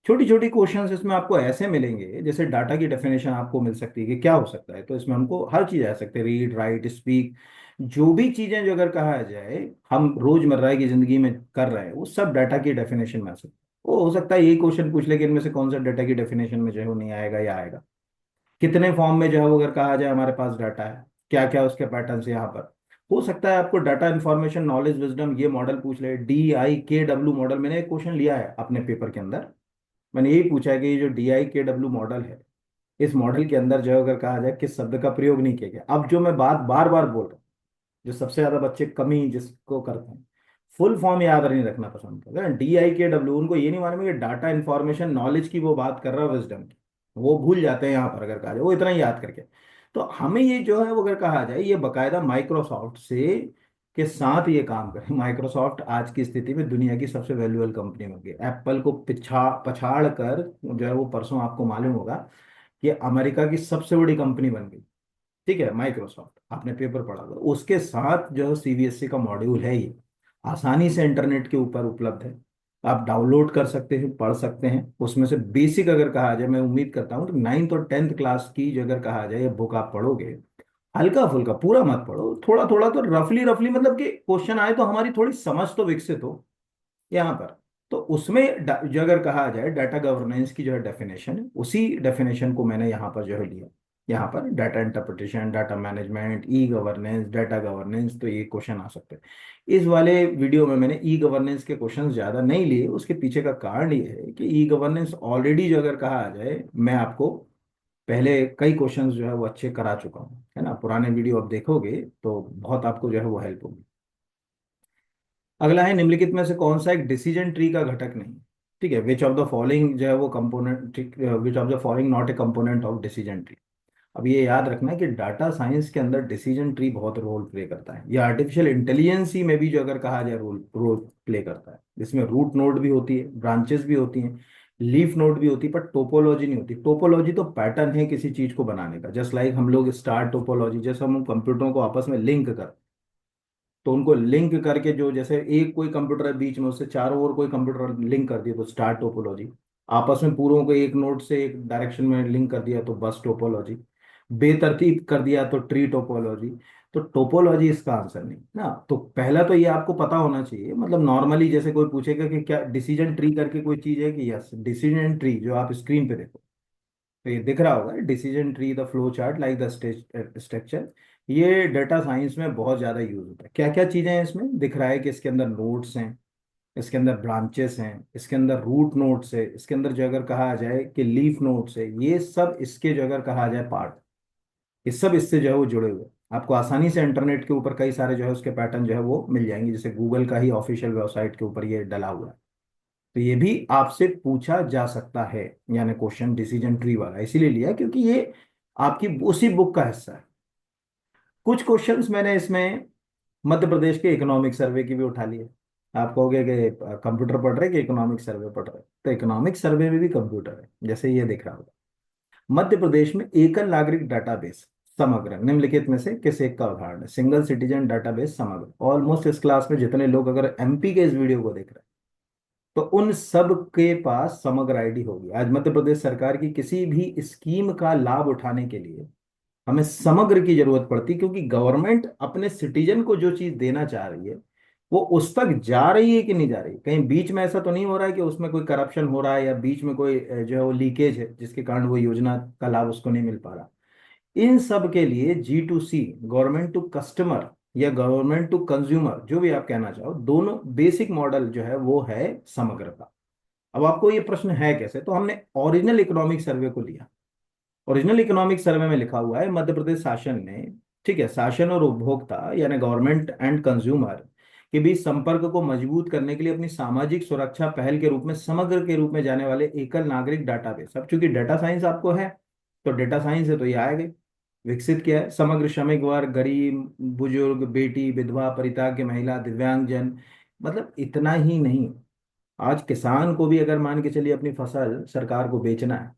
छोटी छोटी क्वेश्चंस इसमें आपको ऐसे मिलेंगे, जैसे डाटा की डेफिनेशन आपको मिल सकती है कि क्या हो सकता है, तो इसमें हमको हर चीज़ आ सकती है, रीड राइट स्पीक, जो भी चीज़ें जो अगर कहा जाए हम रोजमर्रा की जिंदगी में कर रहे हैं वो सब डाटा की डेफिनेशन में आ सकता है। वो हो सकता है यही क्वेश्चन पूछ ले कि इनमें से कौन सा डाटा की डेफिनेशन में जो है वो नहीं आएगा या आएगा, कितने फॉर्म में जो है वो अगर कहा जाए हमारे पास डाटा है, क्या क्या उसके पैटर्न यहाँ पर। हो सकता है आपको डाटा इंफॉर्मेशन नॉलेज विजडम ये मॉडल पूछ ले, DIKW मॉडल, मैंने एक क्वेश्चन लिया है अपने पेपर के अंदर, मैंने यही पूछा है कि ये जो DIKW मॉडल है, इस मॉडल के अंदर जो है अगर कहा जाए किस शब्द का प्रयोग नहीं किया गया। अब जो मैं बात बार बार बोल रहा हूँ, जो सबसे ज्यादा बच्चे कमी जिसको करते हैं, फुल फॉर्म याद नहीं रखना पसंद करते हैं, DIKW, उनको ये नहीं मालूम है कि डाटा इंफॉर्मेशन नॉलेज की वो बात कर रहा है, विजडम की, वो भूल जाते हैं यहाँ पर अगर कहा जाए वो इतना ही याद करके। तो हमें ये जो है वो अगर कहा जाए ये बकायदा माइक्रोसॉफ्ट से के साथ ये काम करें। माइक्रोसॉफ्ट आज की स्थिति में दुनिया की सबसे वैल्यूएबल कंपनी हो गई, एप्पल को पिछा पछाड़ कर जो है वो परसों आपको मालूम होगा कि अमेरिका की सबसे बड़ी कंपनी बन गई। ठीक है, माइक्रोसॉफ्ट, आपने पेपर पढ़ा होगा, उसके साथ जो CBSE का मॉड्यूल है ये आसानी से इंटरनेट के ऊपर उपलब्ध है, आप डाउनलोड कर सकते हैं, पढ़ सकते हैं। उसमें से बेसिक अगर कहा जाए, मैं उम्मीद करता हूँ कि 9th और 10th क्लास की जो अगर कहा जाए ये बुक आप पढ़ोगे, हल्का फुल्का पूरा मत पढ़ो, थोड़ा थोड़ा तो रफली रफली, मतलब कि क्वेश्चन आए तो हमारी थोड़ी समझ तो विकसित हो यहाँ पर। तो उसमें जो अगर कहा जाए डाटा गवर्नेंस की जो है डेफिनेशन है, उसी डेफिनेशन को मैंने यहाँ पर जो है लिया। यहाँ पर data interpretation, data management, e governance, data governance, तो ये क्वेश्चन आ सकते हैं। इस वाले वीडियो में मैंने ई गवर्नेंस के क्वेश्चन ज़्यादा नहीं लिए, उसके पीछे का कारण ये है कि ई गवर्नेंस ऑलरेडी जो अगर कहा जाए, मैं आपको पहले कई क्वेश्चंस जो है वो अच्छे करा चुका हूँ, है ना, पुराने वीडियो आप देखोगे तो बहुत आपको जो है वो हेल्प होगी। अगला है, निम्नलिखित में से कौन सा एक डिसीजन ट्री का घटक नहीं। ठीक है, विच ऑफ द फॉलोइंग जो है वो component, which of the following not a component of decision tree. अब ये याद रखना है कि डाटा साइंस के अंदर डिसीजन ट्री बहुत रोल प्ले करता है, या आर्टिफिशियल इंटेलिजेंस ही में भी जो अगर कहा जाए रोल रोल प्ले करता है। इसमें रूट नोड भी होती है, ब्रांचेस भी होती हैं, लीफ नोड भी होती है, पर टोपोलॉजी नहीं होती। टोपोलॉजी तो पैटर्न है किसी चीज को बनाने का, जस्ट लाइक हम लोग स्टार टोपोलॉजी, जैसे हम कंप्यूटरों को आपस में लिंक कर, तो उनको लिंक करके जो, जैसे एक कोई कंप्यूटर है बीच में, उससे चारों ओर कोई कंप्यूटर लिंक कर दिया तो स्टार टोपोलॉजी। आपस में पूरों को एक नोड से एक डायरेक्शन में लिंक कर दिया तो बस टोपोलॉजी। बेतरतीब कर दिया तो ट्री टोपोलॉजी। तो टोपोलॉजी इसका आंसर नहीं ना। तो पहला तो ये आपको पता होना चाहिए, मतलब नॉर्मली जैसे कोई पूछेगा कि क्या डिसीजन ट्री करके कोई चीज है, कि यस, डिसीजन ट्री जो आप स्क्रीन पे देखो तो ये दिख रहा होगा, decision tree the flow chart like the structure. ये डेटा साइंस में बहुत ज़्यादा यूज होता है। क्या क्या चीज़ें हैं इसमें, दिख रहा है कि इसके अंदर नोड्स हैं, इसके अंदर ब्रांचेस हैं, इसके अंदर रूट नोड्स है, इसके अंदर जो अगर कहा जाए कि लीफ नोड्स है, ये सब इसके जो अगर कहा जाए पार्ट, ये सब इससे जो है वो जुड़े हुए हैं। आपको आसानी से इंटरनेट के ऊपर कई सारे जो है उसके पैटर्न जो है वो मिल जाएंगे, जैसे गूगल का ही ऑफिशियल वेबसाइट के ऊपर ये डला हुआ है। तो ये भी आपसे पूछा जा सकता है, यानी क्वेश्चन डिसीजन ट्री वाला इसीलिए लिया क्योंकि ये आपकी उसी बुक का हिस्सा है। कुछ क्वेश्चंस मैंने इसमें मध्य प्रदेश के इकोनॉमिक सर्वे की भी उठा लिए, आप कहोगे कि कंप्यूटर पढ़ रहे कि इकोनॉमिक सर्वे पढ़ रहे, तो इकोनॉमिक सर्वे में भी कंप्यूटर है, जैसे ये दिख रहा होगा। मध्य प्रदेश में एकल नागरिक डाटाबेस समग्र निम्नलिखित में से किस एक का उदाहरण है? सिंगल सिटीजन डाटाबेस समग्र। ऑलमोस्ट इस क्लास में जितने लोग अगर एमपी के इस वीडियो को देख रहे हैं, तो उन सब के पास समग्र आईडी होगी। आज मध्य प्रदेश सरकार की किसी भी स्कीम का लाभ उठाने के लिए हमें समग्र की जरूरत पड़ती, क्योंकि गवर्नमेंट अपने सिटीजन को जो चीज देना चाह रही है वो उस तक जा रही है कि नहीं जा रही। कहीं बीच में ऐसा तो नहीं हो रहा है कि उसमें कोई करप्शन हो रहा है, या बीच में कोई जो है वो लीकेज है जिसके कारण वो योजना का लाभ उसको नहीं मिल पा रहा। इन सब के लिए G2C, गवर्नमेंट टू कस्टमर या गवर्नमेंट टू कंज्यूमर, जो भी आप कहना चाहो, दोनों बेसिक मॉडल जो है वो है समग्र का। अब आपको ये प्रश्न है कैसे, तो हमने ओरिजिनल इकोनॉमिक सर्वे को लिया। ओरिजिनल इकोनॉमिक सर्वे में लिखा हुआ है मध्य प्रदेश शासन ने, ठीक है, शासन और उपभोक्ता यानी गवर्नमेंट एंड कंज्यूमर के बीच संपर्क को मजबूत करने के लिए अपनी सामाजिक सुरक्षा पहल के रूप में समग्र के रूप में जाने वाले एकल नागरिक डाटाबेस, अब चूंकि डेटा साइंस आपको है तो डेटा साइंस है तो ये आएगा, विकसित किया है। समग्र श्रमिक वर्ग, गरीब, बुजुर्ग, बेटी, विधवा, परित्यक्त महिला, दिव्यांगजन, मतलब इतना ही नहीं, आज किसान को भी अगर मान के चलिए अपनी फसल सरकार को बेचना है,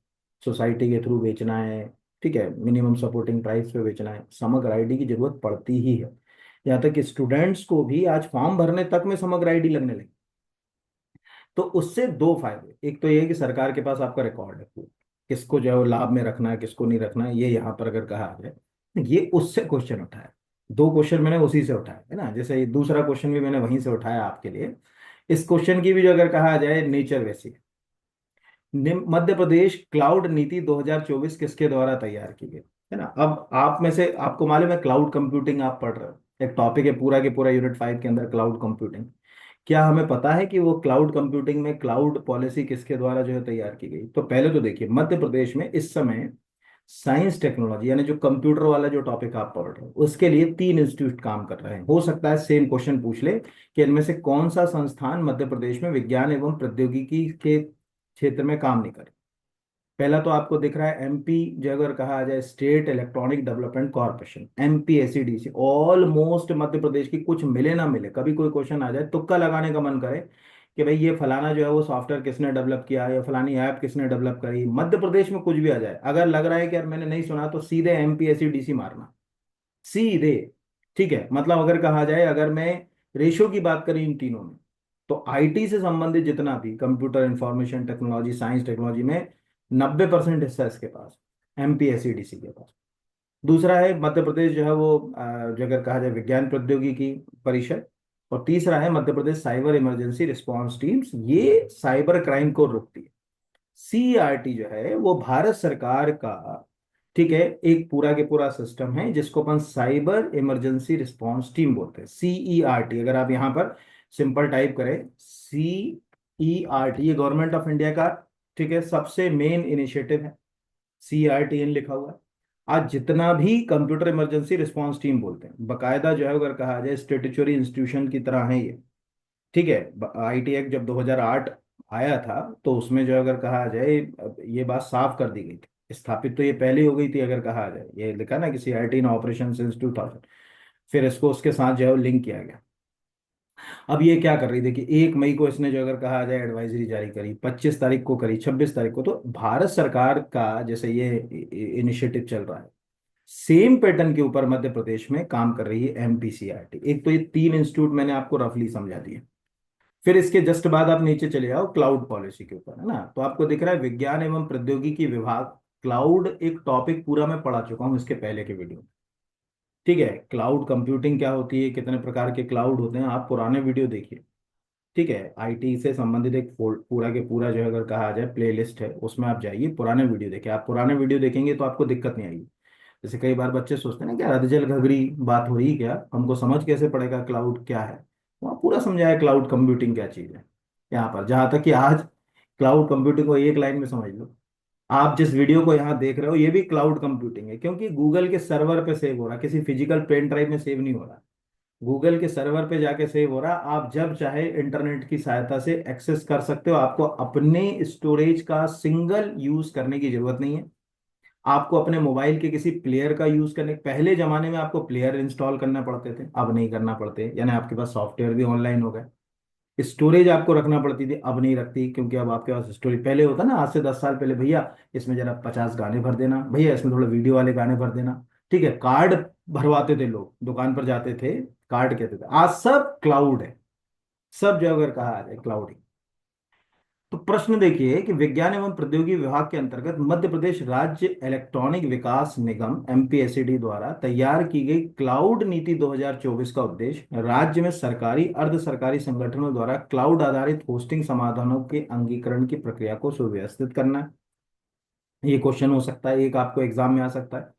सोसाइटी के थ्रू बेचना है, ठीक है, मिनिमम सपोर्टिंग प्राइस पे बेचना है, समग्र आईडी की जरूरत पड़ती ही है। यहाँ तक कि स्टूडेंट्स को भी आज फॉर्म भरने तक में समग्र आईडी लगने लगी। तो उससे दो फायदे, एक तो ये है कि सरकार के पास आपका रिकॉर्ड है, किसको जो है वो लाभ में रखना है किसको नहीं रखना है, ये यहाँ पर अगर कहा जाए, ये उससे क्वेश्चन उठाया। दो क्वेश्चन मैंने उसी से उठाया है ना, जैसे ये दूसरा क्वेश्चन भी मैंने वहीं से उठाया आपके लिए। इस क्वेश्चन की भी जो अगर कहा जाए नेचर वैसी है। मध्य प्रदेश क्लाउड नीति 2024 किसके द्वारा तैयार की गई, है ना। अब आप में से आपको मालूम है क्लाउड कंप्यूटिंग आप पढ़ रहे हो, एक टॉपिक है पूरा के पूरा यूनिट 5 के अंदर क्लाउड कंप्यूटिंग। क्या हमें पता है कि वो क्लाउड कंप्यूटिंग में क्लाउड पॉलिसी किसके द्वारा जो है तैयार की गई? तो पहले तो देखिए मध्य प्रदेश में इस समय साइंस टेक्नोलॉजी यानी जो कंप्यूटर वाला जो टॉपिक आप पढ़ रहे हो उसके लिए 3 इंस्टीट्यूट काम कर रहे हैं। हो सकता है सेम क्वेश्चन पूछ ले कि इनमें से कौन सा संस्थान मध्य प्रदेश में विज्ञान एवं प्रौद्योगिकी के क्षेत्र में काम नहीं करे। पहला तो आपको दिख रहा है एमपी, जो अगर कहा जाए state electronic development corporation, MPSCDC. Almost Madhya Pradesh की कुछ मिले ना मिले, कभी कोई क्वेश्चन आ जाए तुक्का लगाने का मन करे कि भाई ये फलाना जो है वो सॉफ्टवेयर किसने डेवलप किया या फलानी ऐप किसने डेवलप करी, मध्य प्रदेश में कुछ भी आ जाए, अगर लग रहा है कि यार मैंने नहीं सुना, तो सीधे एमपीएससीडीसी मारना, सीधे। ठीक है, मतलब अगर कहा जाए, अगर मैं रेशो की बात करें इन तीनों में, तो आईटी से संबंधित जितना भी computer information technology science technology में 90% हिस्सा इसके पास, एमपीएससीडीसी के पास। दूसरा है मध्य प्रदेश जो है वो जो अगर कहा जाए विज्ञान प्रौद्योगिकी परिषद। और तीसरा है Madhya Pradesh cyber emergency response teams, ये साइबर क्राइम को रोकती है। सीईआरटी जो है वो भारत सरकार का, ठीक है, एक पूरा के पूरा सिस्टम है जिसको अपन साइबर इमरजेंसी रिस्पांस टीम बोलते हैं, सीईआरटी। अगर आप यहाँ पर सिंपल टाइप करें सीईआरटी, ये गवर्नमेंट ऑफ इंडिया का, ठीक है, सबसे मेन इनिशिएटिव है, सीईआरटी लिखा हुआ है। आज जितना भी कंप्यूटर इमरजेंसी रिस्पांस टीम बोलते हैं, बकायदा जो है अगर कहा जाए स्टेटूटरी इंस्टीट्यूशन की तरह है ये, ठीक है। आईटी एक्ट जब 2008 आया था तो उसमें जो अगर कहा जाए ये बात साफ कर दी गई थी, स्थापित तो ये पहले ही हो गई थी, अगर कहा जाए ये लिखा ना कि सीआईटी इन ऑपरेशन सिंस 2000, फिर इसको उसके साथ जो है लिंक किया गया। अब ये क्या कर रही, देखिए 1 मई को इसने जो अगर कहा जाए एडवाइजरी जारी करी, 25 तारीख को करी, 26 तारीख को, तो भारत सरकार का जैसे ये इनिशिएटिव चल रहा है, सेम पैटर्न के ऊपर मध्य प्रदेश में काम कर रही है एमपीसीआरटी। एक तो ये 3 इंस्टीट्यूट मैंने आपको रफली समझा दिए। फिर इसके जस्ट बाद आप नीचे चले जाओ क्लाउड पॉलिसी के ऊपर, है ना, तो आपको दिख रहा है विज्ञान एवं प्रौद्योगिकी विभाग। क्लाउड एक टॉपिक पूरा मैं पढ़ा चुका हूँ इसके पहले के वीडियो में, ठीक है। क्लाउड कंप्यूटिंग क्या होती है, कितने प्रकार के क्लाउड होते हैं, आप पुराने वीडियो देखिए, ठीक है। आईटी से संबंधित एक पूरा के पूरा जो है अगर कहा जाए प्ले लिस्ट है, उसमें आप जाइए, पुराने वीडियो देखिए। आप पुराने वीडियो देखेंगे तो आपको दिक्कत नहीं आएगी। जैसे कई बार बच्चे सोचते हैं ना क्या रदजल घगरी बात हो रही, क्या हमको समझ कैसे पड़ेगा क्लाउड क्या है, वहाँ पूरा समझाया क्लाउड कंप्यूटिंग क्या चीज़ है। यहाँ पर जहाँ तक कि आज क्लाउड कंप्यूटिंग को एक लाइन में समझ लो, आप जिस वीडियो को यहाँ देख रहे हो ये भी क्लाउड कंप्यूटिंग है, क्योंकि गूगल के सर्वर पे सेव हो रहा, किसी फिजिकल पेन ड्राइव में सेव नहीं हो रहा, गूगल के सर्वर पे जाके सेव हो रहा। आप जब चाहे इंटरनेट की सहायता से एक्सेस कर सकते हो, आपको अपने स्टोरेज का सिंगल यूज करने की जरूरत नहीं है। आपको अपने मोबाइल के किसी प्लेयर का यूज करने, पहले जमाने में आपको प्लेयर इंस्टॉल करना पड़ते थे, अब नहीं करना पड़ते, यानी आपके पास सॉफ्टवेयर भी ऑनलाइन हो गए। स्टोरेज आपको रखना पड़ती थी, अब नहीं रखती, क्योंकि अब आपके पास स्टोरेज, पहले होता ना, आज से 10 साल पहले, भैया इसमें जरा 50 गाने भर देना, भैया इसमें थोड़ा वीडियो वाले गाने भर देना। ठीक है, कार्ड भरवाते थे लोग, दुकान पर जाते थे, कार्ड कहते थे। आज सब क्लाउड है, सब जो अगर कहा जाए क्लाउड। तो प्रश्न देखिए कि विज्ञान एवं प्रौद्योगिकी विभाग के अंतर्गत मध्य प्रदेश राज्य इलेक्ट्रॉनिक विकास निगम एमपीएसईडी द्वारा तैयार की गई क्लाउड नीति 2024 का उद्देश्य राज्य में सरकारी अर्ध सरकारी संगठनों द्वारा क्लाउड आधारित होस्टिंग समाधानों के अंगीकरण की प्रक्रिया को सुव्यवस्थित करना है। ये क्वेश्चन हो सकता है, एक आपको एग्जाम में आ सकता है।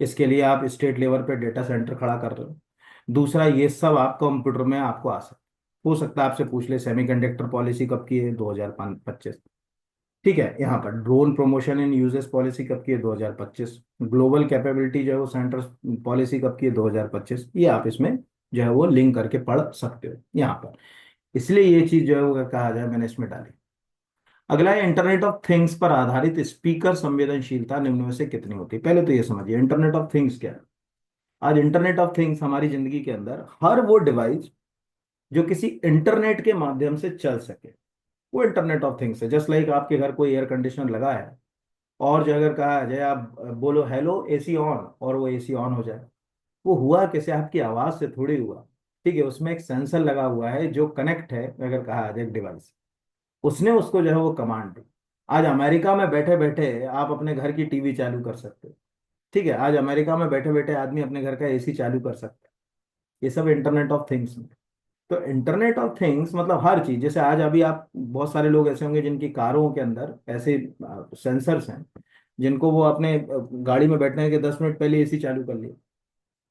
इसके लिए आप स्टेट लेवल पे डेटा सेंटर खड़ा कर रहे हो। दूसरा, ये सब आप कंप्यूटर में आपको आ सकता हो सकता है आपसे पूछ ले सेमीकंडक्टर पॉलिसी कब की है, 2025। ठीक है, यहाँ पर ड्रोन प्रमोशन इन यूजेस पॉलिसी कब की है, 2025। ग्लोबल कैपेबिलिटी जो है वो सेंटर पॉलिसी कब की है, 2025। ये आप इसमें जो है वो लिंक करके पढ़ सकते हो यहाँ पर। इसलिए ये चीज जो है वो कहा जाए, मैंने इसमें डाली। अगला है, इंटरनेट ऑफ थिंग्स पर आधारित स्पीकर संवेदनशीलता निम्न में से कितनी होती है। पहले तो ये समझिए इंटरनेट ऑफ थिंग्स क्या है। आज इंटरनेट ऑफ थिंग्स हमारी जिंदगी के अंदर हर वो डिवाइस जो किसी इंटरनेट के माध्यम से चल सके, वो इंटरनेट ऑफ थिंग्स है। जस्ट लाइक आपके घर कोई एयर कंडीशनर लगा है, और जो अगर कहा जाए आप बोलो हेलो एसी ऑन, और वो एसी ऑन हो जाए। वो हुआ कैसे, आपकी आवाज से थोड़ी हुआ। ठीक है, उसमें एक सेंसर लगा हुआ है जो कनेक्ट है, अगर कहा जाए एक डिवाइस, उसने उसको जो है वो कमांड दी। आज अमेरिका में बैठे बैठे आप अपने घर की टीवी चालू कर सकते हो। ठीक है, आज अमेरिका में बैठे बैठे आदमी अपने घर का एसी चालू कर सकता है। ये सब इंटरनेट ऑफ थिंग्स में। तो इंटरनेट ऑफ थिंग्स मतलब हर चीज, जैसे आज अभी आप बहुत सारे लोग ऐसे होंगे जिनकी कारों के अंदर ऐसे सेंसर्स हैं, जिनको वो अपने गाड़ी में बैठने के 10 मिनट पहले एसी चालू कर लिया।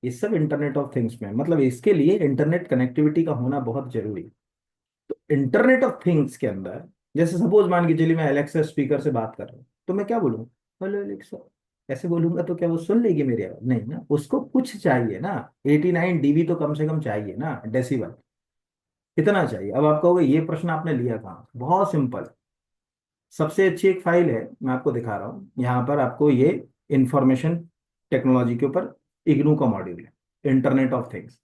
ये सब इंटरनेट ऑफ थिंग्स में, मतलब इसके लिए इंटरनेट कनेक्टिविटी का होना बहुत जरूरी है। तो इंटरनेट ऑफ थिंग्स के अंदर, जैसे सपोज मान के चलिए मैं एलेक्सा स्पीकर से बात कर रहा हूँ, तो मैं क्या बोलूँ, हेलो एलेक्सा। ऐसे बोलूंगा तो क्या वो सुन लेगी मेरी आवाज? नहीं ना, उसको कुछ चाहिए ना। 89 डीबी तो कम से कम चाहिए ना, डेसिबल कितना चाहिए। अब आप कहोगे ये प्रश्न आपने लिया कहाँ, बहुत सिंपल। सबसे अच्छी एक फाइल है, मैं आपको दिखा रहा हूँ यहाँ पर, आपको ये इंफॉर्मेशन टेक्नोलॉजी के ऊपर इग्नू का मॉड्यूल है, इंटरनेट ऑफ थिंग्स।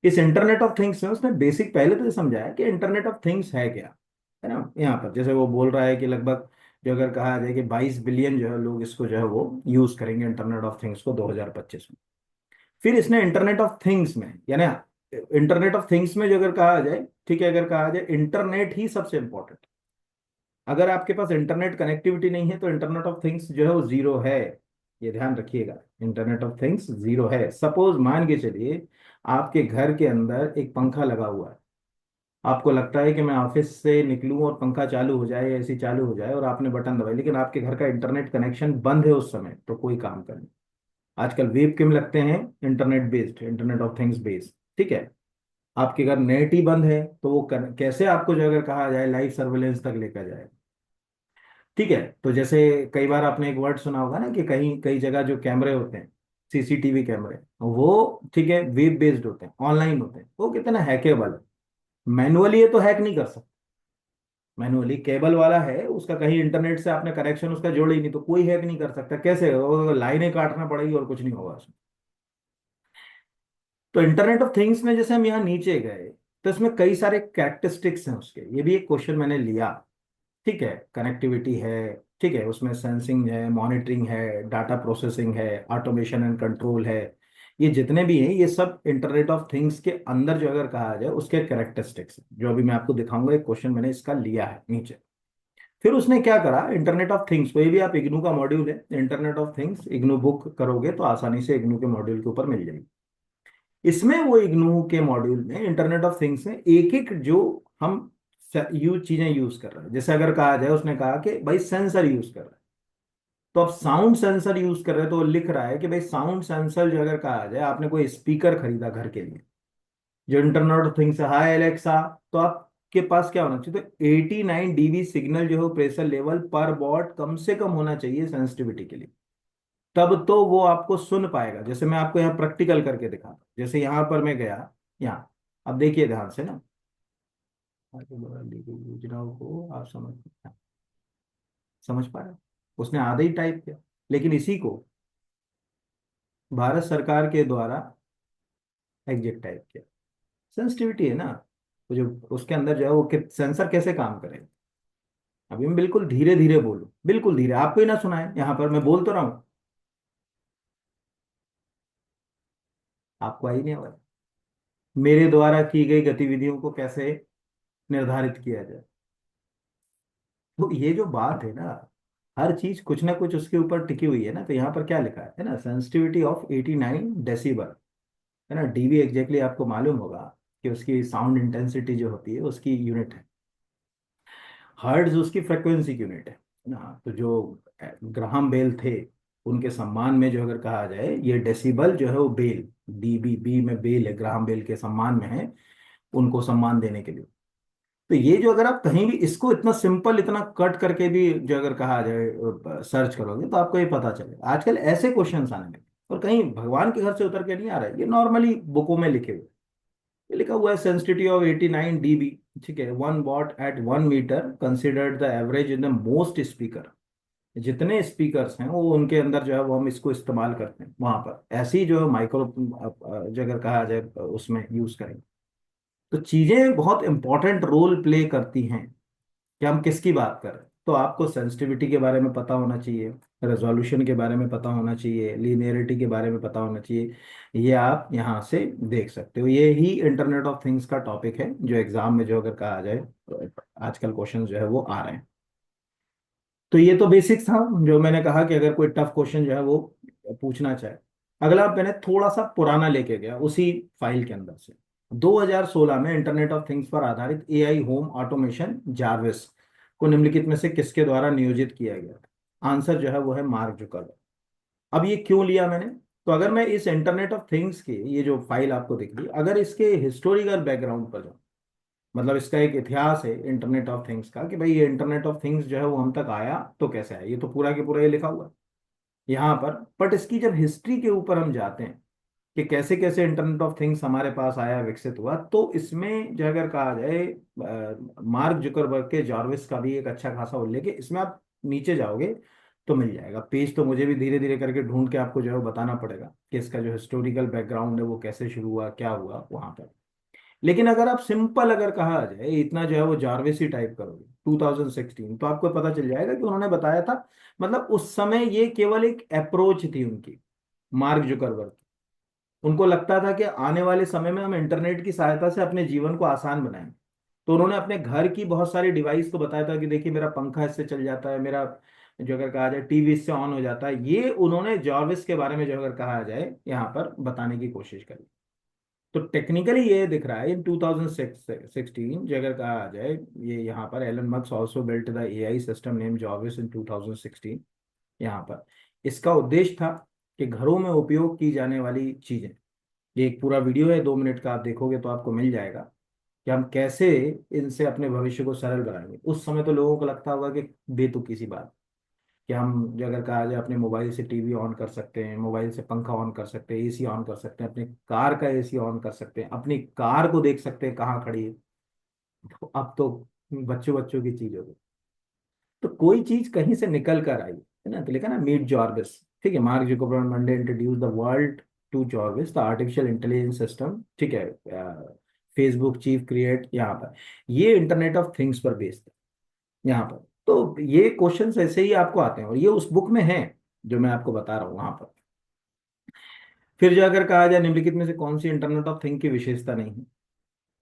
इस इंटरनेट ऑफ थिंग्स में उसने बेसिक पहले तो ये समझाया कि इंटरनेट ऑफ थिंग्स है क्या, है ना। यहाँ पर जैसे वो बोल रहा है कि लगभग जो अगर कहा जाए कि 22 बिलियन जो है लोग इसको जो है वो यूज करेंगे इंटरनेट ऑफ थिंग्स को 2025 में। फिर इसने इंटरनेट ऑफ थिंग्स में, यानी इंटरनेट ऑफ थिंग्स में जो अगर कहा जाए, ठीक है, अगर कहा जाए इंटरनेट ही सबसे इंपॉर्टेंट। अगर आपके पास इंटरनेट कनेक्टिविटी नहीं है तो इंटरनेट ऑफ थिंग्स जो है वो जीरो है। ये ध्यान रखिएगा, इंटरनेट ऑफ थिंग्स जीरो है। सपोज मान के चलिए आपके घर के अंदर एक पंखा लगा हुआ है, आपको लगता है कि मैं ऑफिस से निकलूं और पंखा चालू हो जाए, एसी चालू हो जाए, और आपने बटन दबाई, लेकिन आपके घर का इंटरनेट कनेक्शन बंद है उस समय, तो कोई काम कर नहीं। आजकल वेब किम लगते हैं, internet based, internet of things based. ठीक है, आपके घर नेट ही बंद है तो वो कैसे आपको जो अगर कहा जाए लाइव सर्वेलेंस तक लेकर जाए। ठीक है, तो जैसे कई बार आपने एक वर्ड सुना होगा ना कि कहीं कई जगह जो कैमरे होते हैं, सीसीटीवी कैमरे, वो ठीक है वेब बेस्ड होते हैं, ऑनलाइन होते हैं, वो कितना हैकेबल है। मैनुअली ये तो हैक नहीं कर सकते। मैनुअली केबल वाला है, उसका कहीं इंटरनेट से आपने कनेक्शन उसका जोड़ा ही नहीं, तो कोई हैक नहीं कर सकता। कैसे, वो लाइनें काटना पड़ेगी और कुछ नहीं होगा उसमें। तो इंटरनेट ऑफ थिंग्स में जैसे हम यहाँ नीचे गए, तो इसमें कई सारे कैरेक्टरिस्टिक्स हैं उसके, ये भी एक क्वेश्चन मैंने लिया। ठीक है, कनेक्टिविटी है, ठीक है, उसमें सेंसिंग है, मॉनिटरिंग है, डाटा प्रोसेसिंग है, ऑटोमेशन एंड कंट्रोल है। ये जितने भी हैं ये सब इंटरनेट ऑफ थिंग्स के अंदर जो अगर कहा जाए उसके कैरेक्टरिस्टिक्स हैं, जो अभी मैं आपको दिखाऊंगा। एक क्वेश्चन मैंने इसका लिया है नीचे। फिर उसने क्या करा, इंटरनेट ऑफ थिंग्स को, ये भी आप इग्नू का मॉड्यूल है, internet of things IGNOU book करोगे तो आसानी से इग्नू के मॉड्यूल के ऊपर मिल जाएगी। इसमें वो इग्नू के मॉड्यूल में इंटरनेट ऑफ थिंग्स में एक एक जो हम चीजें यूज कर रहे हैं, जैसे अगर कहा जाए, उसने कहा कि भाई सेंसर यूज कर रहे हैं, तो अब साउंड सेंसर यूज कर रहे हैं, तो वो लिख रहा है कि भाई साउंड सेंसर जो अगर कहा जाए, आपने कोई स्पीकर खरीदा घर के लिए जो इंटरनेट ऑफ थिंग्स है, हाय एलेक्सा, तो आपके पास क्या होना चाहिए, तो 89 डीबी सिग्नल जो है प्रेशर लेवल पर वॉट कम से कम होना चाहिए सेंसिटिविटी के लिए। तब तो वो आपको सुन पाएगा। जैसे मैं आपको यहाँ प्रैक्टिकल करके दिखाता हूँ, जैसे यहाँ पर मैं गया, यहाँ अब देखिए ध्यान से ना, आगे बढ़ा ली गई योजनाओं को आप समझ पा रहे हो? उसने आधा ही टाइप किया, लेकिन इसी को भारत सरकार के द्वारा एग्जैक्ट टाइप किया। सेंसिटिविटी है ना। तो जो उसके अंदर जो है वो सेंसर कैसे काम करेगा। अभी मैं बिल्कुल धीरे धीरे बोलूँ, बिल्कुल धीरे, आपको ही ना सुनाए, यहाँ पर मैं बोल तो रहा हूँ, आपको आई नहीं आवाज। मेरे द्वारा की गई गतिविधियों को कैसे निर्धारित किया जाए। तो ये जो बात है ना, हर चीज कुछ ना कुछ उसके ऊपर टिकी हुई है ना। तो यहाँ पर क्या लिखा है ना, सेंसिटिविटी ऑफ 89 डेसिबल, है ना। डीबी एग्जैक्टली आपको मालूम होगा कि उसकी साउंड इंटेंसिटी जो होती है उसकी यूनिट है। हर्ट्ज उसकी फ्रिक्वेंसी की यूनिट है ना। तो जो ग्राहम बेल थे, उनके सम्मान में जो अगर कहा जाए, ये डेसिबल जो है वो बेल, डीबी, बी में बेल है, ग्राहम बेल के सम्मान में है, उनको सम्मान देने के लिए। तो ये जो अगर आप कहीं भी इसको इतना सिंपल, इतना कट करके भी जो अगर कहा जाए सर्च करोगे, तो आपको ये पता चलेगा। आजकल ऐसे क्वेश्चंस आने लगे, और कहीं भगवान के घर से उतर के नहीं आ रहा है, ये नॉर्मली बुकों में लिखे हुए। ये लिखा हुआ है सेंसिटिविटी ऑफ 89 डीबी, ठीक है, 1 watt at 1 metre considered the average in the most speaker. जितने स्पीकर्स हैं वो उनके अंदर जो है वो हम इसको इस्तेमाल करते हैं, वहां पर ऐसी जो माइक्रो जो अगर कहा जाए उसमें यूज करेंगे। तो चीजें बहुत इंपॉर्टेंट रोल प्ले करती हैं कि हम किसकी बात कर रहे हैं। तो आपको सेंसिटिविटी के बारे में पता होना चाहिए, रेजोल्यूशन के बारे में पता होना चाहिए, लीनियरिटी के बारे में पता होना चाहिए। ये आप यहाँ से देख सकते हो। ये ही इंटरनेट ऑफ थिंग्स का टॉपिक है जो एग्जाम में जो अगर कहा जाए आजकल क्वेश्चन जो है वो आ रहे हैं। तो ये तो बेसिक्स था, जो मैंने कहा कि अगर कोई टफ क्वेश्चन जो है वो पूछना चाहे। अगला मैंने थोड़ा सा पुराना लेके गया उसी फाइल के अंदर से। 2016 में इंटरनेट ऑफ थिंग्स पर आधारित एआई होम ऑटोमेशन जार्विस को निम्नलिखित में से किसके द्वारा नियोजित किया गया। आंसर जो है वो है मार्क जुकरबर्ग। अब ये क्यों लिया मैंने, तो अगर मैं इस इंटरनेट ऑफ थिंग्स की ये जो फाइल आपको दिख रही, अगर इसके हिस्टोरिकल बैकग्राउंड पर जाऊं, मतलब इसका एक इतिहास है इंटरनेट ऑफ थिंग्स का, कि भाई ये इंटरनेट ऑफ थिंग्स जो है वो हम तक आया तो कैसे आया, ये तो पूरा के पूरा ये लिखा हुआ है यहाँ पर। बट इसकी जब हिस्ट्री के ऊपर हम जाते हैं कि कैसे कैसे इंटरनेट ऑफ थिंग्स हमारे पास आया, विकसित हुआ, तो इसमें जो अगर कहा जाए मार्क जुकरबर्ग के जॉर्विस का भी एक अच्छा खासा उल्लेख है इसमें। आप नीचे जाओगे तो मिल जाएगा पेज, तो मुझे भी धीरे धीरे करके ढूंढ के आपको जो है वो बताना पड़ेगा कि इसका जो हिस्टोरिकल बैकग्राउंड है वो कैसे शुरू हुआ, क्या हुआ वहां पर। लेकिन अगर आप सिंपल अगर कहा जाए इतना जो है वो जारवेसी टाइप करोगे 2016, तो आपको पता चल जाएगा कि उन्होंने बताया था। मतलब उस समय ये केवल एक अप्रोच थी उनकी, मार्क जुकरबर्ग की। उनको लगता था कि आने वाले समय में हम इंटरनेट की सहायता से अपने जीवन को आसान बनाएं। तो उन्होंने अपने घर की बहुत सारी डिवाइस को बताया था कि देखिए मेरा पंखा इससे चल जाता है, मेरा जो अगर कहा जाए टीवी इससे ऑन हो जाता है। ये उन्होंने जॉर्विस के बारे में जो अगर कहा जाए यहाँ पर बताने की कोशिश करी। तो टेक्निकली ये दिख रहा है इन 2016, जो अगर कहा जाए, ये यहाँ पर Elon Musk also built the AI system name Jarvis in 2016। यहाँ पर इसका उद्देश्य था कि घरों में उपयोग की जाने वाली चीजें, ये एक पूरा वीडियो है 2 मिनट का, आप देखोगे तो आपको मिल जाएगा कि हम कैसे इनसे अपने भविष्य को सरल बनाएंगे। उस समय तो लोगों को लगता होगा कि बेतुकी सी बात, कि हम जो अगर कहा जाए अपने मोबाइल से टीवी ऑन कर सकते हैं, मोबाइल से पंखा ऑन कर सकते हैं, एसी ऑन कर सकते हैं, अपनी कार का एसी ऑन कर सकते हैं, अपनी कार को देख सकते हैं कहाँ खड़ी है। तो अब तो बच्चों बच्चों की चीज हो गई। तो कोई चीज कहीं से निकल कर आई है ना, तो लिखा ना मीट जॉर्विस, ठीक है। Mark Zuckerberg Monday introduce the world to Jarvis the artificial intelligence system, ठीक है। फेसबुक चीफ क्रिएट यहाँ पर, ये इंटरनेट ऑफ थिंग्स पर बेस्ड है यहाँ पर। तो ये क्वेश्चंस ऐसे ही आपको आते हैं, और ये उस बुक में है जो मैं आपको बता रहा हूँ वहां पर। फिर जो अगर कहा जाए निम्नलिखित में से कौन सी इंटरनेट ऑफ थिंग की विशेषता नहीं है।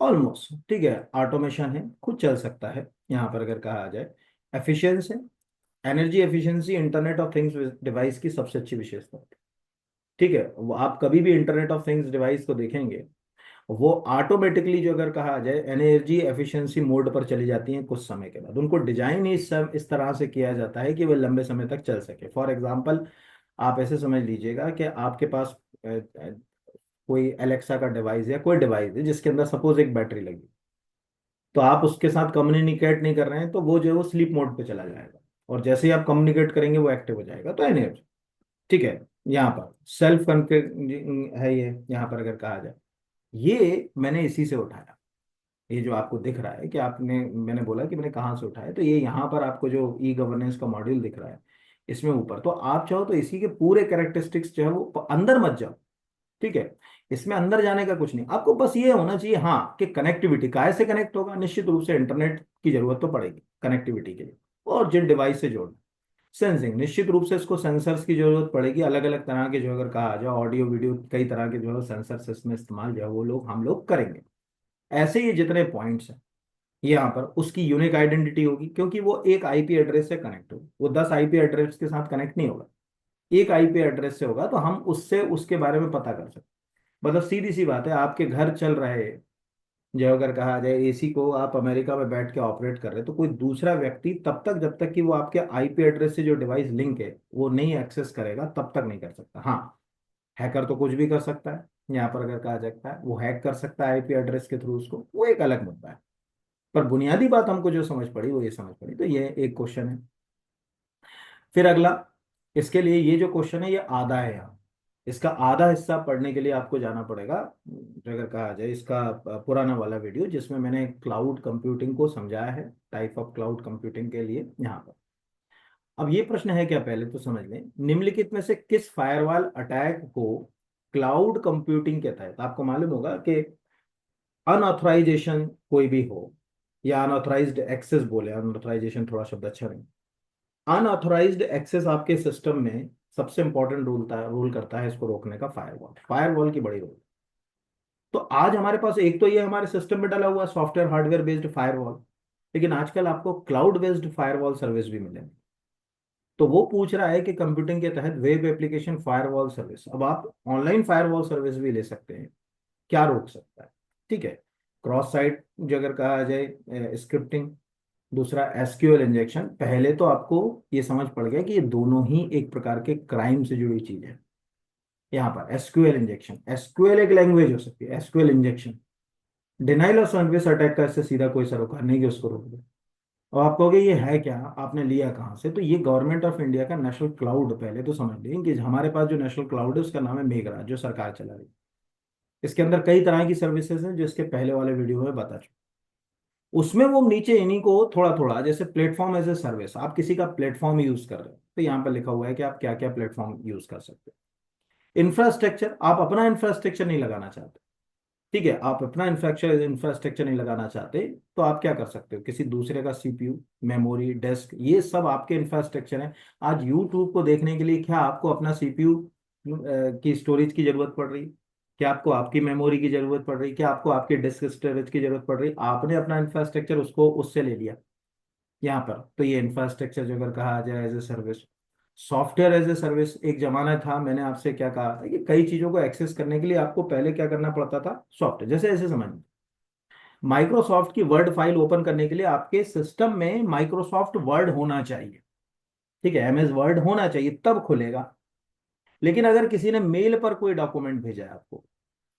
ऑलमोस्ट ठीक है, ऑटोमेशन है, खुद चल सकता है यहाँ पर अगर कहा जाए। एफिशिएंस है, energy efficiency internet of things device की सबसे अच्छी विशेषता है। ठीक है, वो आप कभी भी इंटरनेट ऑफ थिंग्स डिवाइस को देखेंगे, वो ऑटोमेटिकली जो अगर कहा जाए एनर्जी एफिशिएंसी मोड पर चली जाती हैं कुछ समय के बाद। उनको डिजाइन ही इस तरह से किया जाता है कि वो लंबे समय तक चल सके। फॉर एग्जांपल, आप ऐसे समझ लीजिएगा कि आपके पास कोई एलेक्सा का डिवाइस या कोई डिवाइस है जिसके अंदर सपोज एक बैटरी लगी, तो आप उसके साथ कम्युनिकेट नहीं कर रहे हैं, तो वो जो है वो स्लीप मोड पे चला जाएगा, और जैसे ही आप कम्युनिकेट करेंगे वो एक्टिव हो जाएगा। तो एनर्जी, ठीक है। यहाँ पर सेल्फ कॉन्फिग है ये, यहाँ पर अगर कहा जाए, ये मैंने इसी से उठाया। ये जो आपको दिख रहा है कि आपने, मैंने बोला कि मैंने कहाँ से उठाया, तो ये यहाँ पर आपको जो ई गवर्नेंस का मॉड्यूल दिख रहा है इसमें ऊपर, तो आप चाहो तो इसी के पूरे कैरेक्टरिस्टिक्स जो है वो अंदर मत जाओ, ठीक है। इसमें अंदर जाने का कुछ नहीं, आपको बस ये होना चाहिए हाँ कि कनेक्टिविटी काय से कनेक्ट होगा, निश्चित रूप से इंटरनेट की जरूरत तो पड़ेगी कनेक्टिविटी के लिए, और जिन डिवाइस से जोड़ना। सेंसिंग, निश्चित रूप से इसको सेंसर्स की जरूरत पड़ेगी, अलग अलग तरह के, जो अगर कहा जाए ऑडियो वीडियो कई तरह के जो है सेंसर्स इसमें इस्तेमाल जो है वो लोग हम लोग करेंगे। ऐसे ही जितने पॉइंट्स हैं यहाँ पर, उसकी यूनिक आइडेंटिटी होगी, क्योंकि वो एक आईपी एड्रेस से कनेक्ट होगी, वो 10 आईपी एड्रेस के साथ कनेक्ट नहीं होगा, एक आईपी एड्रेस से होगा, तो हम उससे उसके बारे में पता कर सकते हैं। मतलब सीधी सी बात है, आपके घर चल रहे, जो अगर कहा जाए एसी को आप अमेरिका में बैठ के ऑपरेट कर रहे हैं, तो कोई दूसरा व्यक्ति तब तक, जब तक कि वो आपके आईपी एड्रेस से जो डिवाइस लिंक है वो नहीं एक्सेस करेगा, तब तक नहीं कर सकता। हाँ, हैकर तो कुछ भी कर सकता है, यहाँ पर अगर कहा जाता है वो हैक कर सकता है आईपी एड्रेस के थ्रू उसको, वो एक अलग मुद्दा है। पर बुनियादी बात हमको जो समझ पड़ी वो ये समझ पड़ी, तो ये एक क्वेश्चन है। फिर अगला, इसके लिए ये जो क्वेश्चन है ये आधा है यहाँ, इसका आधा हिस्सा पढ़ने के लिए आपको जाना पड़ेगा, अगर कहा जाए इसका पुराना वाला वीडियो जिसमें मैंने क्लाउड कंप्यूटिंग को समझाया है, टाइप ऑफ क्लाउड कंप्यूटिंग के लिए यहाँ पर। अब ये प्रश्न है क्या, पहले तो समझ लें, निम्नलिखित में से किस फायरवॉल अटैक को क्लाउड कंप्यूटिंग के तहत, आपको मालूम होगा कि अनऑथराइजेशन कोई भी हो, या अनऑथराइज्ड एक्सेस बोले, अनऑथराइजेशन थोड़ा शब्द अच्छा नहीं, अनऑथराइज्ड एक्सेस आपके सिस्टम में सबसे इंपॉर्टेंट रूल करता है इसको रोकने का फायरवॉल, फायरवॉल की बड़ी रोल। तो आज हमारे पास एक तो ये हमारे सिस्टम में डला हुआ सॉफ्टवेयर हार्डवेयर बेस्ड फायरवॉल, लेकिन आजकल आपको क्लाउड बेस्ड फायरवॉल सर्विस भी मिलेगी। तो वो पूछ रहा है कि कंप्यूटिंग के तहत वेब एप्लीकेशन फायरवॉल सर्विस, अब आप ऑनलाइन फायरवॉल सर्विस भी ले सकते हैं, क्या रोक सकता है? ठीक है, क्रॉस साइट जो अगर कहा जाए स्क्रिप्टिंग, दूसरा एसक्यूएल इंजेक्शन। पहले तो आपको ये समझ पड़ गया कि ये दोनों ही एक प्रकार के क्राइम से जुड़ी चीज है। यहाँ पर एसक्यूएल इंजेक्शन, एसक्यूएल एक लैंग्वेज हो सकती है, SQL injection denial of service attack का इससे सीधा कोई सरोकार नहीं कि उसको रोक दे। और आप कहोगे ये है क्या, आपने लिया कहाँ से, तो ये गवर्नमेंट ऑफ इंडिया का नेशनल क्लाउड, पहले तो समझ लें कि हमारे पास जो नेशनल क्लाउड है उसका नाम है मेघराज, जो सरकार चला रही है। इसके अंदर कई तरह की सर्विसेज हैं जो इसके पहले वाले वीडियो में बता चुके, उसमें वो नीचे इन्हीं को थोड़ा थोड़ा, जैसे प्लेटफॉर्म एज ए सर्विस, आप किसी का प्लेटफॉर्म यूज कर रहे हैं तो यहाँ पर लिखा हुआ है कि आप क्या क्या प्लेटफॉर्म यूज कर सकते हैं। इंफ्रास्ट्रक्चर, आप अपना इंफ्रास्ट्रक्चर नहीं लगाना चाहते, ठीक है, आप अपना इंफ्रास्ट्रक्चर इंफ्रास्ट्रक्चर नहीं लगाना चाहते, तो आप क्या कर सकते हो, किसी दूसरे का सीपीयू, मेमोरी, डेस्क, ये सब आपके इंफ्रास्ट्रक्चर है। आज यूट्यूब को देखने के लिए क्या आपको अपना सीपीयू की स्टोरेज की जरूरत पड़ रही, क्या आपको आपकी मेमोरी की जरूरत पड़ रही, क्या आपको आपके डिस्क स्टोरेज की जरूरत पड़ रही? आपने अपना इंफ्रास्ट्रक्चर उसको उससे ले लिया यहाँ पर, तो ये इंफ्रास्ट्रक्चर जो अगर कहा जाए as a service. Software as a service, एक जमाना था, मैंने आपसे क्या कहा था कि कई चीजों को एक्सेस करने के लिए आपको पहले क्या करना पड़ता था, सॉफ्टवेयर, जैसे ऐसे समझ, माइक्रोसॉफ्ट की वर्ड फाइल ओपन करने के लिए आपके सिस्टम में माइक्रोसॉफ्ट वर्ड होना चाहिए, ठीक है, एमएस वर्ड होना चाहिए, तब खुलेगा। लेकिन अगर किसी ने मेल पर कोई डॉक्यूमेंट भेजा है आपको,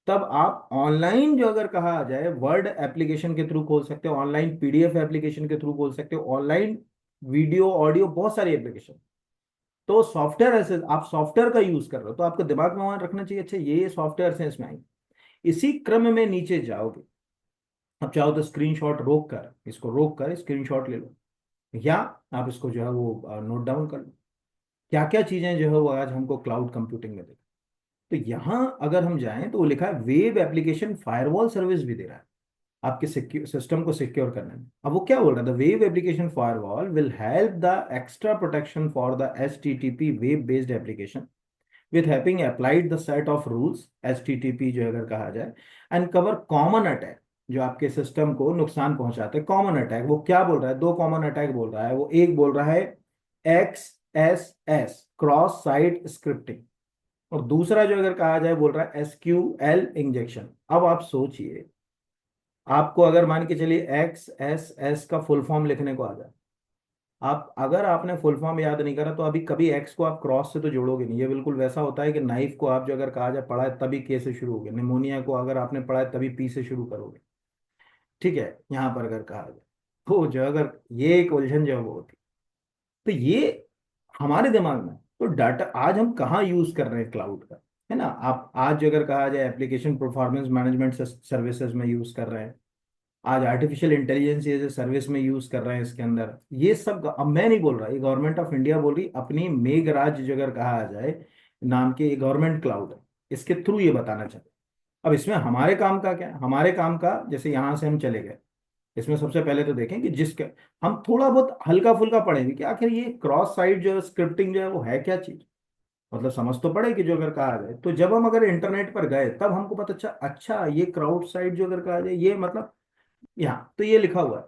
तब आप ऑनलाइन जो अगर कहा जाए वर्ड एप्लीकेशन के थ्रू खोल सकते हो, ऑनलाइन पीडीएफ एप्लीकेशन के थ्रू खोल सकते हो, ऑनलाइन वीडियो ऑडियो बहुत सारी एप्लीकेशन। तो सॉफ्टवेयर ऐसे आप सॉफ्टवेयर का यूज कर रहे हो तो आपको दिमाग में वहां रखना चाहिए, अच्छा ये सॉफ्टवेयर हैं इसमें आएंगे। इसी क्रम में नीचे जाओगे, अब चाहो तो स्क्रीनशॉट रोक कर, इसको रोक कर स्क्रीनशॉट ले लो, या आप इसको जो है वो नोट डाउन कर लो, क्या क्या चीजें जो है वो आज हमको क्लाउड कंप्यूटिंग में दे। तो यहाँ अगर हम जाएं तो वो लिखा है वेब एप्लीकेशन फायरवॉल सर्विस भी दे रहा है आपके सिस्टम को सिक्योर करने में। अब वो क्या बोल रहा है, the web application firewall will help the extra protection for the HTTP web based application with having applied the set of rules HTTP जो अगर कहा जाए, and cover common attack जो आपके सिस्टम को नुकसान पहुंचाते हैं। कॉमन अटैक वो क्या बोल रहा है, दो कॉमन अटैक बोल रहा है वो, एक बोल रहा है XSS क्रॉस साइट स्क्रिप्टिंग, और दूसरा जो अगर कहा जाए बोल रहा है SQL इंजेक्शन। अब आप सोचिए, आपको अगर मान के चलिए XSS का फुल फॉर्म लिखने को आ जाए, आप अगर आपने फुल फॉर्म याद नहीं करा तो अभी कभी एक्स को आप क्रॉस से तो जोड़ोगे नहीं, ये बिल्कुल वैसा होता है कि नाइफ को आप जो अगर कहा जाए पढ़ा है तभी के से शुरू होगे, निमोनिया को अगर आपने पढ़ा है तभी पी से शुरू करोगे, ठीक है, यहाँ पर अगर कहा जाए तो जो अगर ये एक उलझन जो है वो होती, तो ये हमारे दिमाग में, तो डाटा आज हम कहाँ यूज कर रहे हैं क्लाउड का, है ना, आप आज जो अगर कहा जाए एप्लीकेशन परफॉर्मेंस मैनेजमेंट सर्विसेज में यूज कर रहे हैं, आज artificial intelligence as a service में यूज कर रहे हैं इसके अंदर, ये सब अब मैं नहीं बोल रहा, ये गवर्नमेंट ऑफ इंडिया बोल रही अपनी मेघराज जो अगर कहा जाए नाम के, ये गवर्नमेंट क्लाउड है, इसके थ्रू ये बताना चाहते हैं। अब इसमें हमारे काम का क्या है, हमारे काम का जैसे यहाँ से हम चले गए, इसमें सबसे पहले तो देखें कि जिसके हम थोड़ा बहुत हल्का फुल्का पढ़ेंगे कि आखिर ये क्रॉस साइट जो है स्क्रिप्टिंग जो है वो है क्या चीज, मतलब समझ तो पड़ेगी जो अगर कहा जाए। तो जब हम अगर इंटरनेट पर गए तब हमको पता अच्छा अच्छा ये क्राउड साइट जो अगर कहा जाए ये मतलब यहाँ तो ये लिखा हुआ है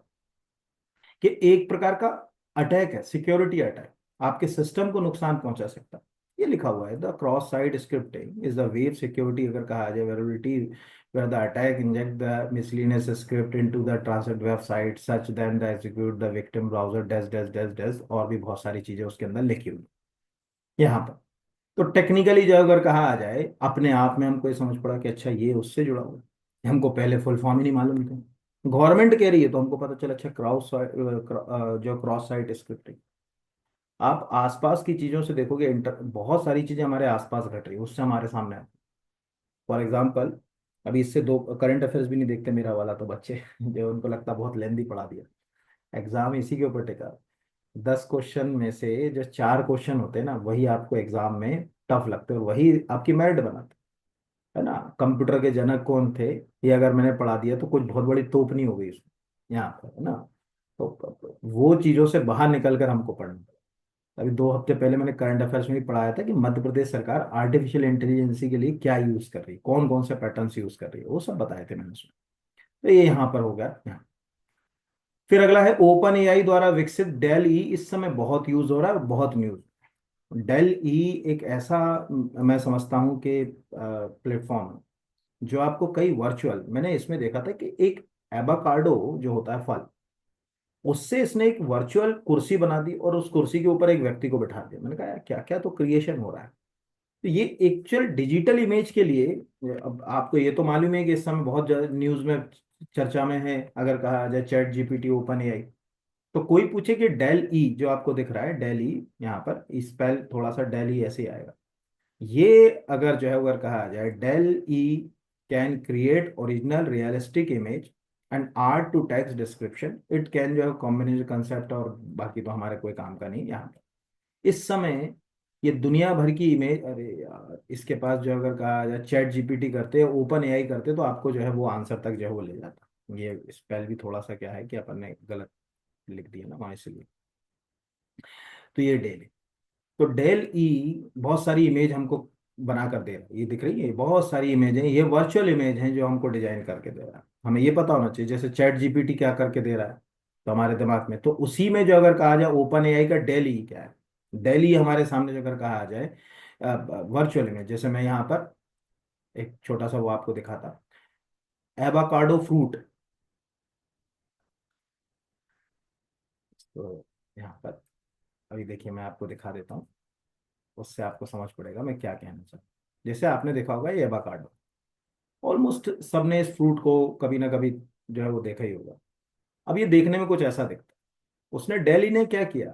कि एक प्रकार का अटैक है, सिक्योरिटी अटैक, आपके सिस्टम को नुकसान पहुंचा सकता है। ये लिखा हुआ है the cross site scripting is the web security अगर कहा जाए variability where the attack inject the miscellaneous script into the transit website such then the execute the victim browser dash dash dash dash और भी बहुत सारी चीजें उसके अंदर लिखी हुई यहाँ पर। तो टेक्निकली जो अगर कहा आ जाए अपने आप में हमको ये समझ पड़ा कि अच्छा ये उससे जुड़ा हुआ है, हमको पहले फुल फॉर्म ही नहीं मालूम थे, गवर्नमेंट कह रही है तो हमको पता चला अच्छा जो क्रॉस साइट स्क्रिप्टिंग। आप आसपास की चीजों से देखोगे, बहुत सारी चीजें हमारे आसपास घट रही है उससे हमारे सामने आती। फॉर एग्जाम्पल अभी इससे दो करंट अफेयर्स भी नहीं देखते मेरा वाला तो बच्चे जो उनको लगता है बहुत लेंदी पढ़ा दिया, एग्जाम इसी के ऊपर टिका। 10 क्वेश्चन में से जो 4 क्वेश्चन होते हैं ना वही आपको एग्जाम में टफ लगते हैं और वही आपकी मेरिट बनाते हैं, है ना। कंप्यूटर के जनक कौन थे, ये अगर मैंने पढ़ा दिया तो कुछ बहुत बड़ी तोप नहीं हो गई उसमें यहाँ पर, है ना। तो वो चीजों से बाहर निकल कर हमको पढ़ना। अभी 2 हफ्ते पहले मैंने करंट अफेयर्स में भी पढ़ाया था कि मध्य प्रदेश सरकार आर्टिफिशियल इंटेलिजेंसी के लिए क्या यूज कर रही है, कौन कौन से पैटर्न्स यूज कर रही है, वो सब बताए थे मैंने उसमें। तो ये यहाँ पर हो गया यहाँ। फिर अगला है ओपन एआई द्वारा विकसित डेल ई, इस समय बहुत यूज हो रहा है और बहुत न्यूज। डेल ई एक ऐसा मैं समझता हूँ कि प्लेटफॉर्म है जो आपको कई वर्चुअल, मैंने इसमें देखा था कि एक एवाकाडो जो होता है फल, उससे इसने एक वर्चुअल कुर्सी बना दी और उस कुर्सी के ऊपर एक व्यक्ति को बिठा दिया। मैंने कहा यार क्या क्या तो क्रिएशन हो रहा है। तो ये एक्चुअल डिजिटल इमेज के लिए, अब आपको ये तो मालूम है कि इस समय बहुत ज्यादा न्यूज में चर्चा में है अगर कहा जाए चैट जीपीटी ओपन एआई। तो कोई पूछे कि डेल ई जो आपको दिख रहा है डेल ई, यहाँ पर स्पेल थोड़ा सा डेल ई ऐसे ही आएगा, ये अगर जो है अगर कहा जाए DALL E can create original realistic image and art to text description, it can जो है कॉम्बिनेशन कंसेप्ट, और बाकी तो हमारे कोई काम का नहीं यहाँ पर इस समय। ये दुनिया भर की इमेज, अरे यार इसके पास जो अगर कहा जाए चैट जीपीटी करते ओपन एआई करते तो आपको जो है वो आंसर तक जो है वो ले जाता। ये स्पेल भी थोड़ा सा क्या है कि अपन ने गलत लिख दिया ना वहाँ, इसलिए। तो ये डेल, तो डेल ई बहुत सारी इमेज हमको बना कर दे रहा है, ये दिख रही है बहुत सारी इमेज है, ये वर्चुअल इमेज हैं जो हमको डिजाइन करके दे रहा है। हमें ये पता होना चाहिए जैसे चैट जीपीटी क्या करके दे रहा है तो हमारे दिमाग में, तो उसी में जो अगर कहा जाए ओपन एआई का डेल ई क्या है, डेल ई हमारे सामने जो अगर कहा जाए वर्चुअल इमेज, जैसे मैं यहाँ पर एक छोटा सा वो आपको दिखाता, एवाकाडो फ्रूट। तो यहाँ पर अभी देखिए मैं आपको दिखा देता हूँ, उससे आपको समझ पड़ेगा मैं क्या कहना चाहता हूँ। जैसे आपने देखा होगा ये एवाकाडो, ऑलमोस्ट सबने इस फ्रूट को कभी ना कभी जो है वो देखा ही होगा। अब ये देखने में कुछ ऐसा दिखता है, उसने डेली ने क्या किया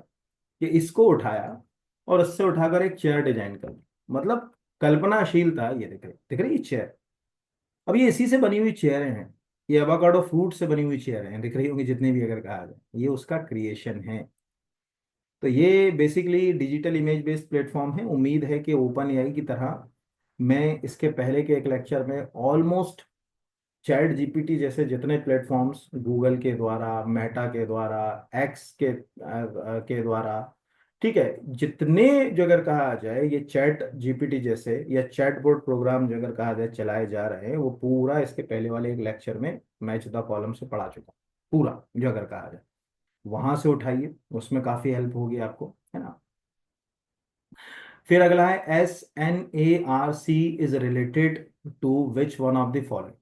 कि इसको उठाया और उससे उठाकर एक चेयर डिजाइन कर दी, मतलब कल्पनाशील था। ये दिख रही है चेयर, अब ये इसी से बनी हुई चेयरें हैं, ये एवोकाडो फ्रूट से बनी हुई चेयरें हैं, दिख रही होंगी जितनी भी अगर कहा जाए ये उसका क्रिएशन है। तो ये basically digital image based platform है। उम्मीद है कि ओपन एआई की तरह मैं इसके पहले के एक लेक्चर में ऑलमोस्ट चैट जीपीटी जैसे जितने प्लेटफॉर्म्स गूगल के द्वारा, मेटा के द्वारा, एक्स के द्वारा, ठीक है, जितने जो अगर कहा जाए ये चैट जीपीटी जैसे या चैट बोर्ड प्रोग्राम जो अगर कहा जाए चलाए जा रहे हैं वो पूरा इसके पहले वाले एक लेक्चर में मैच द कॉलम से पढ़ा चुका पूरा जो अगर कहा जाए, वहां से उठाइए उसमें काफी हेल्प होगी आपको, है ना। फिर अगला है SNARC is related to which one of the following.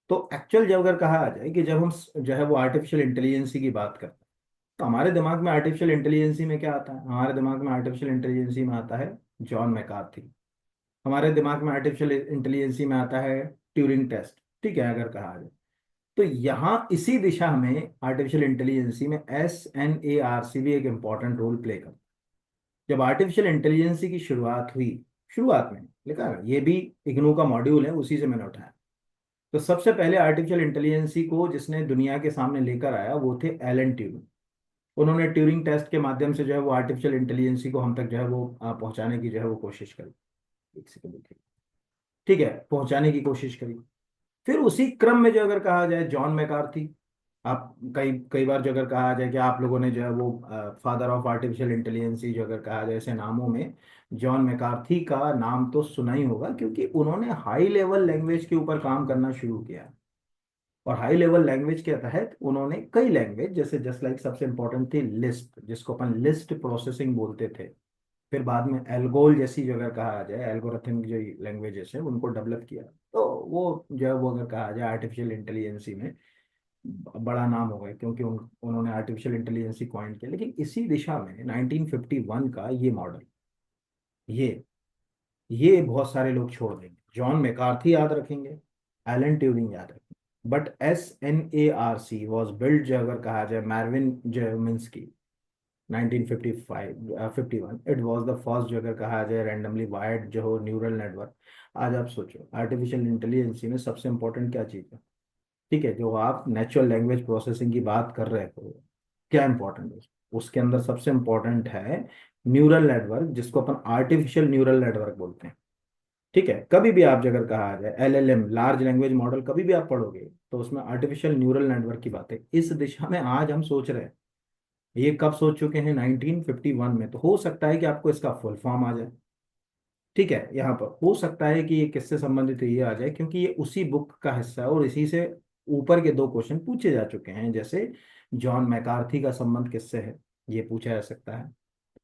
तो एक्चुअल जब अगर कहा जाए कि जब हम जो है वो आर्टिफिशियल इंटेलिजेंसी की बात करते हैं तो हमारे दिमाग में आर्टिफिशियल इंटेलिजेंसी में क्या आता है, हमारे दिमाग में आर्टिफिशियल इंटेलिजेंसी में आता है जॉन मैकार्थी, हमारे दिमाग में आर्टिफिशियल इंटेलिजेंसी में आता है ट्यूरिंग टेस्ट, ठीक है अगर कहा जाए। तो यहाँ इसी दिशा में आर्टिफिशियल इंटेलिजेंसी में SNARC भी एक इंपॉर्टेंट रोल प्ले करता है। जब आर्टिफिशियल इंटेलिजेंसी की शुरुआत हुई, शुरुआत में लिखा है ये भी इग्नू का मॉड्यूल है उसी से मैंने उठाया। तो सबसे पहले आर्टिफिशियल इंटेलिजेंसी को जिसने दुनिया के सामने लेकर आया वो थे एलन ट्यूरिंग। उन्होंने ट्यूरिंग टेस्ट के माध्यम से जो है वो आर्टिफिशियल इंटेलिजेंसी को हम तक जो है वो पहुंचाने की जो है वो कोशिश करी। एक सेकंड देखिए, ठीक है, पहुंचाने की कोशिश करी। फिर उसी क्रम में जो अगर कहा जाए जॉन मैकार्थी, आप कई कई बार जो अगर कहा जाए कि आप लोगों ने जो है वो फादर ऑफ आर्टिफिशियल इंटेलिजेंसी जो अगर कहा जाए ऐसे नामों में जॉन मैकार्थी का नाम तो सुना ही होगा, क्योंकि उन्होंने हाई लेवल लैंग्वेज के ऊपर काम करना शुरू किया। और हाई लेवल लैंग्वेज के तहत उन्होंने कई लैंग्वेज, जैसे जस्ट लाइक सबसे इंपॉर्टेंट थी लिस्प, जिसको अपन लिस्ट प्रोसेसिंग बोलते थे। फिर बाद में एल्गोल जैसी जो अगर कहा जाए एल्गोरिथम जो लैंग्वेजेस है उनको डेवलप किया। तो वो जो है वो अगर कहा जाए आर्टिफिशियल इंटेलिजेंसी में बड़ा नाम हो गया, क्योंकि उन्होंने आर्टिफिशियल इंटेलिजेंसी कॉइन किया। लेकिन इसी दिशा में 1951 का ये मॉडल, ये ये बहुत सारे लोग छोड़ देंगे। जॉन मैकार्थी याद रखेंगे, एलन ट्यूरिंग याद रखेंगे, बट SNARC वॉज बिल्ड जो अगर कहा जाए मैरविन जर्मिन्स्की 1955 51। इट वाज द फर्स्ट जो अगर कहा जाए रैंडमली वायर्ड जो हो न्यूरल नेटवर्क। आज आप सोचो आर्टिफिशियल इंटेलिजेंसी में सबसे इंपॉर्टेंट क्या चीज़ है? ठीक है, जो आप नेचुरल लैंग्वेज प्रोसेसिंग की बात कर रहे हो, क्या इंपॉर्टेंट है उसके अंदर? सबसे इंपॉर्टेंट है न्यूरल नेटवर्क, जिसको अपन आर्टिफिशियल न्यूरल नेटवर्क बोलते हैं। ठीक है, कभी भी आप अगर कहा जाए LLM लार्ज लैंग्वेज मॉडल कभी भी आप पढ़ोगे तो उसमें आर्टिफिशियल न्यूरल नेटवर्क की बात है। इस दिशा में आज हम सोच रहे हैं। ये कब सोच चुके हैं? 1951 में। तो हो सकता है कि आपको इसका फुल फॉर्म आ जाए। ठीक है, यहाँ पर हो सकता है कि ये किससे संबंधित है ये आ जाए, क्योंकि ये उसी बुक का हिस्सा है और इसी से ऊपर के दो क्वेश्चन पूछे जा चुके हैं। जैसे जॉन मैकार्थी का संबंध किससे है, ये पूछा जा सकता है,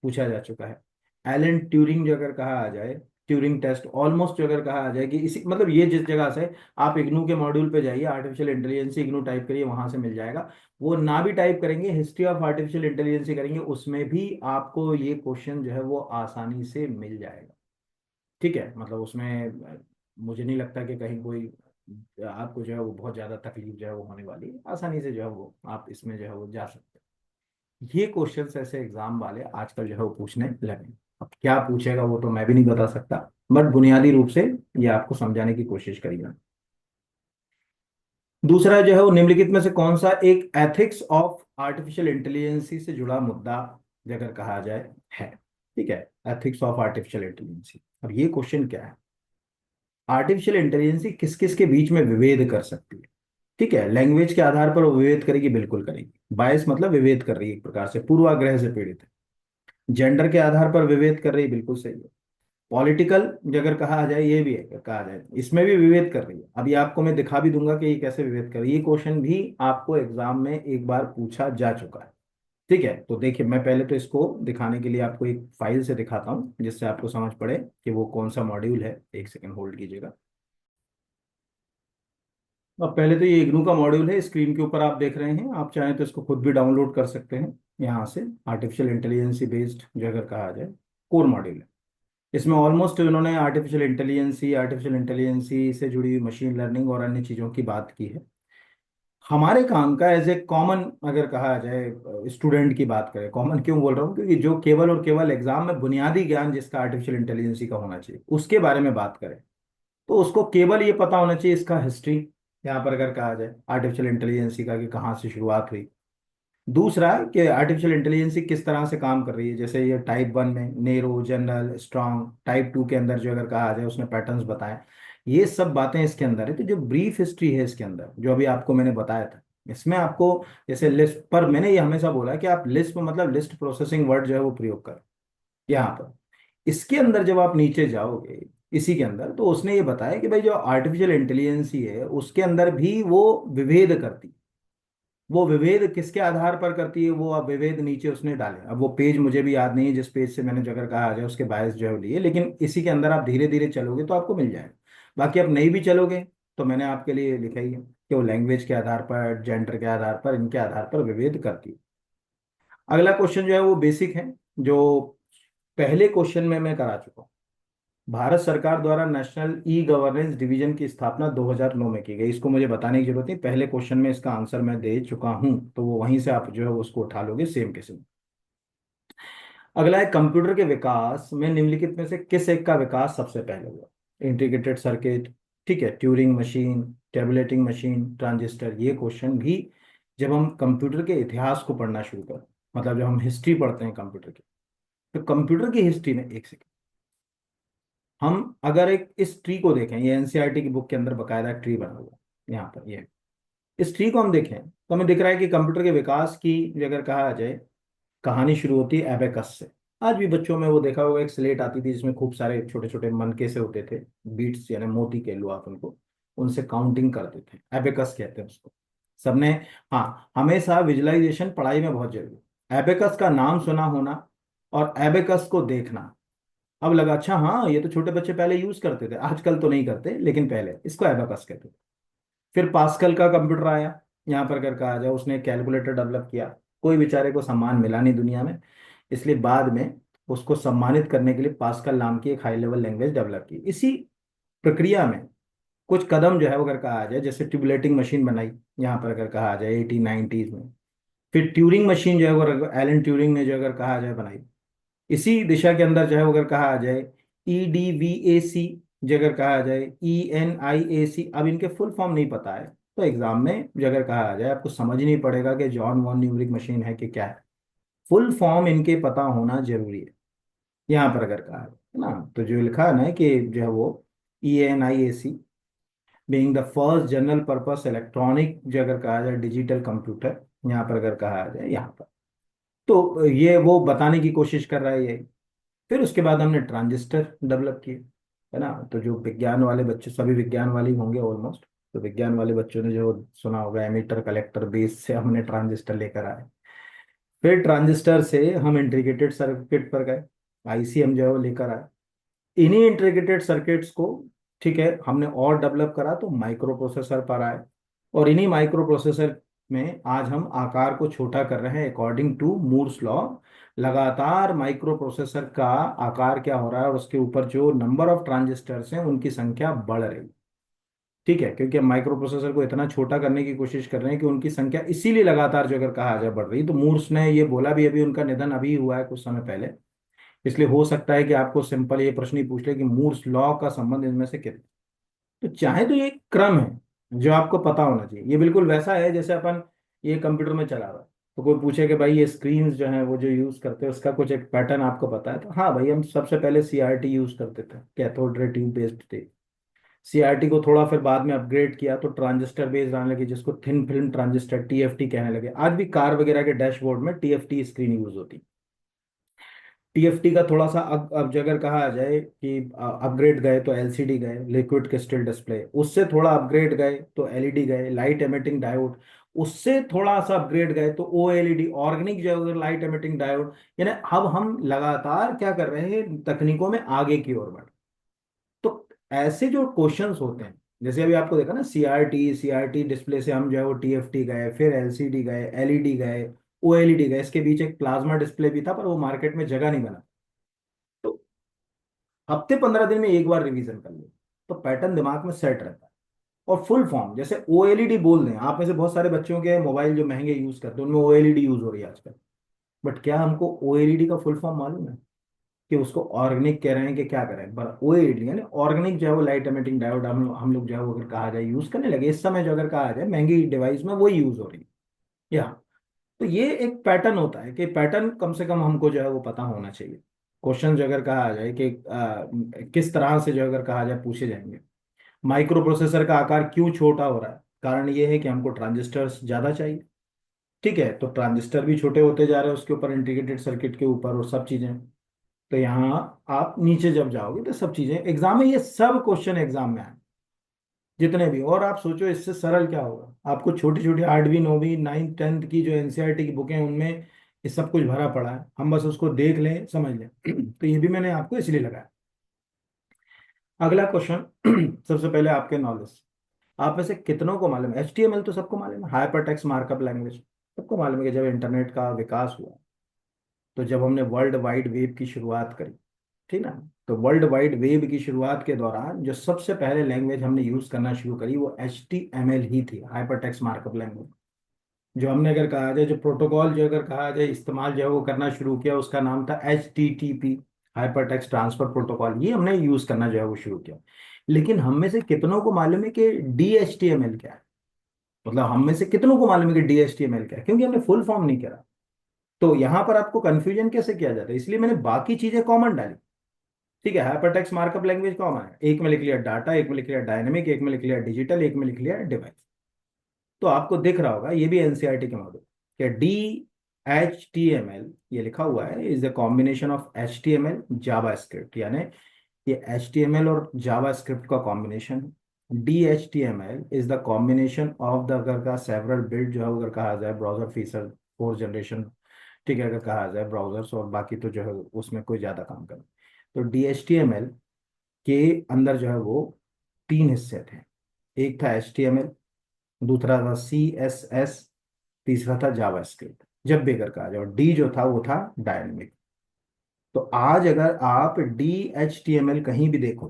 पूछा जा चुका है। एलन ट्यूरिंग जो अगर कहा आ जाए, ट्यूरिंग टेस्ट ऑलमोस्ट जो अगर कहा आ जाए कि इसी मतलब ये जिस जगह से आप इग्नू के मॉड्यूल पे जाइए, आर्टिफिशियल इंटेलिजेंस इग्नू टाइप करिए, वहां से मिल जाएगा। वो ना भी टाइप करेंगे, हिस्ट्री ऑफ आर्टिफिशियल इंटेलिजेंस करेंगे, उसमें भी आपको ये क्वेश्चन जो है वो आसानी से मिल जाएगा। ठीक है, मतलब उसमें मुझे नहीं लगता कि कहीं कोई आपको जो है वो बहुत ज़्यादा तकलीफ जो है वो होने वाली है। आसानी से जो है वो आप इसमें जो है वो जा सकते हैं। ये क्वेश्चंस ऐसे एग्जाम वाले आजकल जो है वो पूछने लगे। अब क्या पूछेगा वो तो मैं भी नहीं बता सकता, बट बुनियादी रूप से ये आपको समझाने की कोशिश करिएगा। दूसरा जो है वो निम्नलिखित में से कौन सा एक एथिक्स ऑफ आर्टिफिशियल इंटेलिजेंसी से जुड़ा मुद्दा अगर कहा जाए है? ठीक है, एथिक्स ऑफ आर्टिफिशियल इंटेलिजेंसी। अब ये क्वेश्चन क्या है? आर्टिफिशियल इंटेलिजेंसी किस किस के बीच में विभेद कर सकती है? ठीक है, लैंग्वेज के आधार पर वो विभेद करेगी, बिल्कुल करेगी। बायस मतलब विभेद कर रही है, एक प्रकार से पूर्वाग्रह से पीड़ित है। जेंडर के आधार पर विभेद कर रही है, बिल्कुल सही है। पॉलिटिकल अगर कहा जाए, ये भी है, कहा जाए इसमें भी विभेद कर रही है। अभी आपको मैं दिखा भी दूंगा कि ये कैसे विभेद कर रही है। ये क्वेश्चन भी आपको एग्जाम में एक बार पूछा जा चुका है। ठीक है, तो देखिए मैं पहले तो इसको दिखाने के लिए आपको एक फाइल से दिखाता हूँ, जिससे आपको समझ पड़े कि वो कौन सा मॉड्यूल है। एक सेकंड होल्ड कीजिएगा। अब पहले तो ये इग्नू का मॉड्यूल है, स्क्रीन के ऊपर आप देख रहे हैं। आप चाहें तो इसको खुद भी डाउनलोड कर सकते हैं यहाँ से। आर्टिफिशियल इंटेलिजेंसी बेस्ड जो अगर कहा जाए कोर मॉड्यूल है। इसमें ऑलमोस्ट इन्होंने आर्टिफिशियल इंटेलिजेंसी से जुड़ी हुई मशीन लर्निंग और अन्य चीज़ों की बात की है। हमारे काम का एज ए कॉमन अगर कहा जाए स्टूडेंट की बात करें, कॉमन क्यों बोल रहा हूँ? क्योंकि जो केवल और केवल एग्जाम में बुनियादी ज्ञान जिसका आर्टिफिशियल इंटेलिजेंसी का होना चाहिए उसके बारे में बात करें, तो उसको केवल ये पता होना चाहिए इसका हिस्ट्री। यहाँ पर अगर कहा जाए आर्टिफिशियल इंटेलिजेंसी का कि कहाँ से शुरुआत हुई। दूसरा कि आर्टिफिशियल इंटेलिजेंसी किस तरह से काम कर रही है। जैसे ये टाइप 1 में नेरो, जनरल, स्ट्रांग, टाइप 2 के अंदर जो अगर कहा जाए उसने पैटर्न्स बताए। ये सब बातें इसके अंदर है। तो जो ब्रीफ हिस्ट्री है इसके अंदर, जो अभी आपको मैंने बताया था, इसमें आपको जैसे लिस्ट पर मैंने ये हमेशा बोला कि आप लिस्ट मतलब लिस्ट प्रोसेसिंग वर्ड जो है वो प्रयोग करें यहाँ पर। इसके अंदर जब आप नीचे जाओगे इसी के अंदर, तो उसने ये बताया कि भाई जो आर्टिफिशियल इंटेलिजेंसी है उसके अंदर भी वो विभेद करती है। वो विभेद किसके आधार पर करती है? वो अब विभेद नीचे उसने डाले। अब वो पेज मुझे भी याद नहीं है जिस पेज से मैंने जगह कहा आ जाए उसके बायस जो है लिए, लेकिन इसी के अंदर आप धीरे धीरे चलोगे तो आपको मिल जाएगा। बाकी आप नहीं भी चलोगे तो मैंने आपके लिए लिखा ही है कि वो लैंग्वेज के आधार पर, जेंडर के आधार पर, इनके आधार पर विभेद करती है। अगला क्वेश्चन जो है वो बेसिक है, जो पहले क्वेश्चन में मैं करा चुका हूँ। भारत सरकार द्वारा नेशनल ई गवर्नेंस डिवीजन की स्थापना 2009 में की गई। इसको मुझे बताने की जरूरत नहीं, पहले क्वेश्चन में इसका आंसर मैं दे चुका हूं, तो वो वहीं से आप जो है उसको उठा लोगे सेम के सेम। अगला है कंप्यूटर के विकास में निम्नलिखित में से किस एक का विकास सबसे पहले हुआ? इंटीग्रेटेड सर्किट, ठीक है, Turing machine, tabulating machine, transistor. ये क्वेश्चन भी जब हम कंप्यूटर के इतिहास को पढ़ना शुरू करें, मतलब जब हम हिस्ट्री पढ़ते हैं कंप्यूटर की, तो कंप्यूटर की हिस्ट्री में एक सेकंड हम अगर एक इस ट्री को देखें, ये एनसीईआरटी की बुक के अंदर बकायदा ट्री बना हुआ है यहाँ पर, ये इस ट्री को हम देखें तो हमें दिख रहा है कि कंप्यूटर के विकास की जो अगर कहा जाए कहानी शुरू होती है एबेकस से। आज भी बच्चों में वो देखा होगा, एक स्लेट आती थी जिसमें खूब सारे छोटे छोटे मनके से होते थे, बीट्स यानी मोती कह लो आप उनको, उनसे काउंटिंग करते थे, एबेकस कहते हैं उसको सबने। हाँ, हमेशा विजुअलाइजेशन पढ़ाई में बहुत जरूरी है। एबेकस का नाम सुना होना और एबेकस को देखना, अब लगा अच्छा हाँ ये तो छोटे बच्चे पहले यूज करते थे, आजकल तो नहीं करते लेकिन पहले इसको एबेकस कहते थे। फिर पास्कल का कंप्यूटर आया, यहाँ पर कर कहा जाए उसने कैलकुलेटर डेवलप किया। कोई बेचारे को सम्मान मिला नहीं दुनिया में, इसलिए बाद में उसको सम्मानित करने के लिए पास्कल नाम की एक हाई लेवल लैंग्वेज डेवलप की। इसी प्रक्रिया में कुछ कदम जो है वो अगर कहा जाए, जैसे ट्यूबुलेटिंग मशीन बनाई यहाँ पर अगर कहा जाए 1890s में। फिर ट्यूरिंग मशीन जो है वो एलन ट्यूरिंग ने जो अगर कहा जाए बनाई। इसी दिशा के अंदर जो है वो अगर कहा जाए EDVAC, जो अगर कहा जाए ENIAC, अब इनके फुल फॉर्म नहीं पता है तो एग्जाम में जो अगर कहा जाए आपको समझ नहीं पड़ेगा कि जॉन वॉन न्यूरिक मशीन है कि क्या है। फुल फॉर्म इनके पता होना जरूरी है यहाँ पर अगर कहा है ना। तो जो लिखा है ना कि जो है वो ENIAC being the first general purpose electronic जो अगर कहा जाए डिजिटल कंप्यूटर, यहाँ पर अगर कहा जाए यहाँ पर, तो ये वो बताने की कोशिश कर रहा है ये। फिर उसके बाद हमने ट्रांजिस्टर डेवलप किए, है ना। तो जो विज्ञान वाले बच्चे, सभी विज्ञान वाले ही होंगे ऑलमोस्ट, तो विज्ञान वाले बच्चों ने जो सुना होगा एमीटर कलेक्टर बेस से हमने ट्रांजिस्टर लेकर आए। फिर ट्रांजिस्टर से हम इंटीग्रेटेड सर्किट पर गए, आईसी हम जो है वो लेकर आए। इन्हीं इंटीग्रेटेड सर्किट्स को, ठीक है, हमने और डेवलप करा तो माइक्रो प्रोसेसर पर आए। और इन्हीं माइक्रो प्रोसेसर में आज हम आकार को छोटा कर रहे हैं अकॉर्डिंग टू मूर्स लॉ। लगातार माइक्रो प्रोसेसर का आकार क्या हो रहा है और उसके ऊपर जो नंबर ऑफ ट्रांजिस्टर्स हैं उनकी संख्या बढ़ रही है। ठीक है, क्योंकि हम माइक्रो प्रोसेसर को इतना छोटा करने की कोशिश कर रहे हैं कि उनकी संख्या इसीलिए लगातार जो अगर कहा जाए बढ़ रही। तो मूर्स ने ये बोला भी, अभी उनका निधन अभी हुआ है कुछ समय पहले, इसलिए हो सकता है कि आपको सिंपल ये प्रश्न ही पूछ ले कि मूर्स लॉ का संबंध इनमें से कितना। तो चाहे तो ये एक क्रम है जो आपको पता होना चाहिए। ये बिल्कुल वैसा है जैसे अपन ये कंप्यूटर में चला रहा है, तो कोई पूछे कि भाई ये स्क्रीन जो है वो जो यूज करते हैं उसका कुछ एक पैटर्न आपको पता है, तो हाँ भाई हम सबसे पहले CRT यूज करते थे, कैथोड रे ट्यूब बेस्ड थे। CRT को थोड़ा फिर बाद में अपग्रेड किया तो ट्रांजिस्टर बेस्ड आने लगे, जिसको थिन फिल्म ट्रांजिस्टर TFT कहने लगे। आज भी कार वगैरह के डैशबोर्ड में TFT स्क्रीन यूज होती। TFT का थोड़ा सा अब अगर कहा जाए कि अपग्रेड गए तो LCD गए, लिक्विड क्रिस्टल डिस्प्ले, उससे थोड़ा अपग्रेड गए तो LED गए, लाइट एमिटिंग डायोड, उससे थोड़ा सा अपग्रेड गए तो OLED, ऑर्गेनिक जो है लाइट एमिटिंग डायोड। यानी अब हम लगातार क्या कर रहे हैं, तकनीकों में आगे की ओर बढ़। तो ऐसे जो क्वेश्चंस होते हैं, जैसे अभी आपको देखा ना CRT डिस्प्ले से हम जो है वो TFT गए, फिर LCD गए, LED गए, OLED गए, इसके बीच एक प्लाज्मा डिस्प्ले भी था पर वो मार्केट में जगह नहीं बना। तो हफ्ते 15 दिन में एक बार रिवीजन कर लो तो पैटर्न दिमाग में सेट रहता है। और फुल फॉर्म जैसे OLED बोल दें, आप में से बहुत सारे बच्चों के मोबाइल जो महंगे यूज करते हैं उनमें OLED यूज हो रही है आजकल। बट क्या हमको OLED का फुल फॉर्म मालूम है कि उसको ऑर्गेनिक कह रहे हैं कि क्या कह रहे हैं? पर OLED यानी ऑर्गेनिक जो है वो लाइट एमिटिंग डायोड हम लोग जो है वो अगर कहा जाए यूज करने लगे इस समय, जो अगर कहा जाए महंगी डिवाइस में वो यूज हो रही है। या तो ये एक पैटर्न होता है कि पैटर्न कम से कम हमको जो है वो पता होना चाहिए। क्वेश्चन जो अगर कहा जाए कि किस तरह से जो अगर कहा जाए पूछे जाएंगे। माइक्रो प्रोसेसर का आकार क्यों छोटा हो रहा है? कारण ये है कि हमको ट्रांजिस्टर्स ज्यादा चाहिए। ठीक है, तो ट्रांजिस्टर भी छोटे होते जा रहे हैं उसके ऊपर, इंटीग्रेटेड सर्किट के ऊपर और सब चीजें। तो यहाँ आप नीचे जब जाओगे तो सब चीजें एग्जाम में, ये सब क्वेश्चन एग्जाम में आए जितने भी। और आप सोचो इससे सरल क्या होगा, आपको छोटी छोटी 8वीं 9वीं 9th 10th की जो NCERT की बुकें हैं उनमें ये सब कुछ भरा पड़ा है, हम बस उसको देख लें समझ लें। तो ये भी मैंने आपको इसलिए लगाया। अगला क्वेश्चन। सबसे पहले आपके नॉलेज, आप में से कितनों को मालूम है HTML? तो सबको मालूम है, हाइपर टेक्स्ट मार्कअप लैंग्वेज। सबको मालूम है कि जब इंटरनेट का विकास हुआ, तो जब हमने वर्ल्ड वाइड वेब की शुरुआत करी, ठीक ना, तो वर्ल्ड वाइड वेब की शुरुआत के दौरान जो सबसे पहले लैंग्वेज हमने यूज करना शुरू करी वो HTML ही थी, हाइपर टेक्स्ट मार्कअप लैंग्वेज। जो हमने अगर कहा जाए, जो प्रोटोकॉल जो अगर कहा जाए इस्तेमाल जो है वो करना शुरू किया, उसका नाम था HTTP, hyper text transfer protocol. ये हमने यूज करना जो है वो शुरू किया। लेकिन हम में से कितनों को मालूम है कि DHTML क्या है? मतलब हम में से कितनों को मालूम है कि DHTML क्या है, क्योंकि हमने फुल फॉर्म नहीं करा। तो यहां पर आपको कंफ्यूजन कैसे किया जाता है, इसलिए मैंने बाकी चीजें कॉमन डाली। ठीक है, hyper text markup language common है, एक में लिख लिया डाटा, एक में लिख लिया डायनेमिक, एक में लिख लिया डिजिटल, एक में लिख लिया डिवाइस। तो आपको दिख रहा होगा ये भी एनसीईआरटी के मॉडल कि DHTML ये लिखा हुआ है is the combination of HTML Java script, यानी ये HTML और जावा स्क्रिप्ट का कॉम्बिनेशन है। DHTML is the combination of the, अगर का सेवरल बिल्ड जो है अगर कहा जाए ब्राउजर फीचर 4th जनरेशन, ठीक है, अगर कहा जाए ब्राउजर्स, और बाकी तो जो है उसमें कोई ज़्यादा काम करे। तो DHTML के अंदर जो है वो 3 हिस्से थे। एक था HTML, दूसरा था CSS, तीसरा था जावा स्क्रिप्ट। जब भी अगर कहा जाए, डी जो था वो था डायनेमिक। तो आज अगर आप DHTML कहीं भी देखो,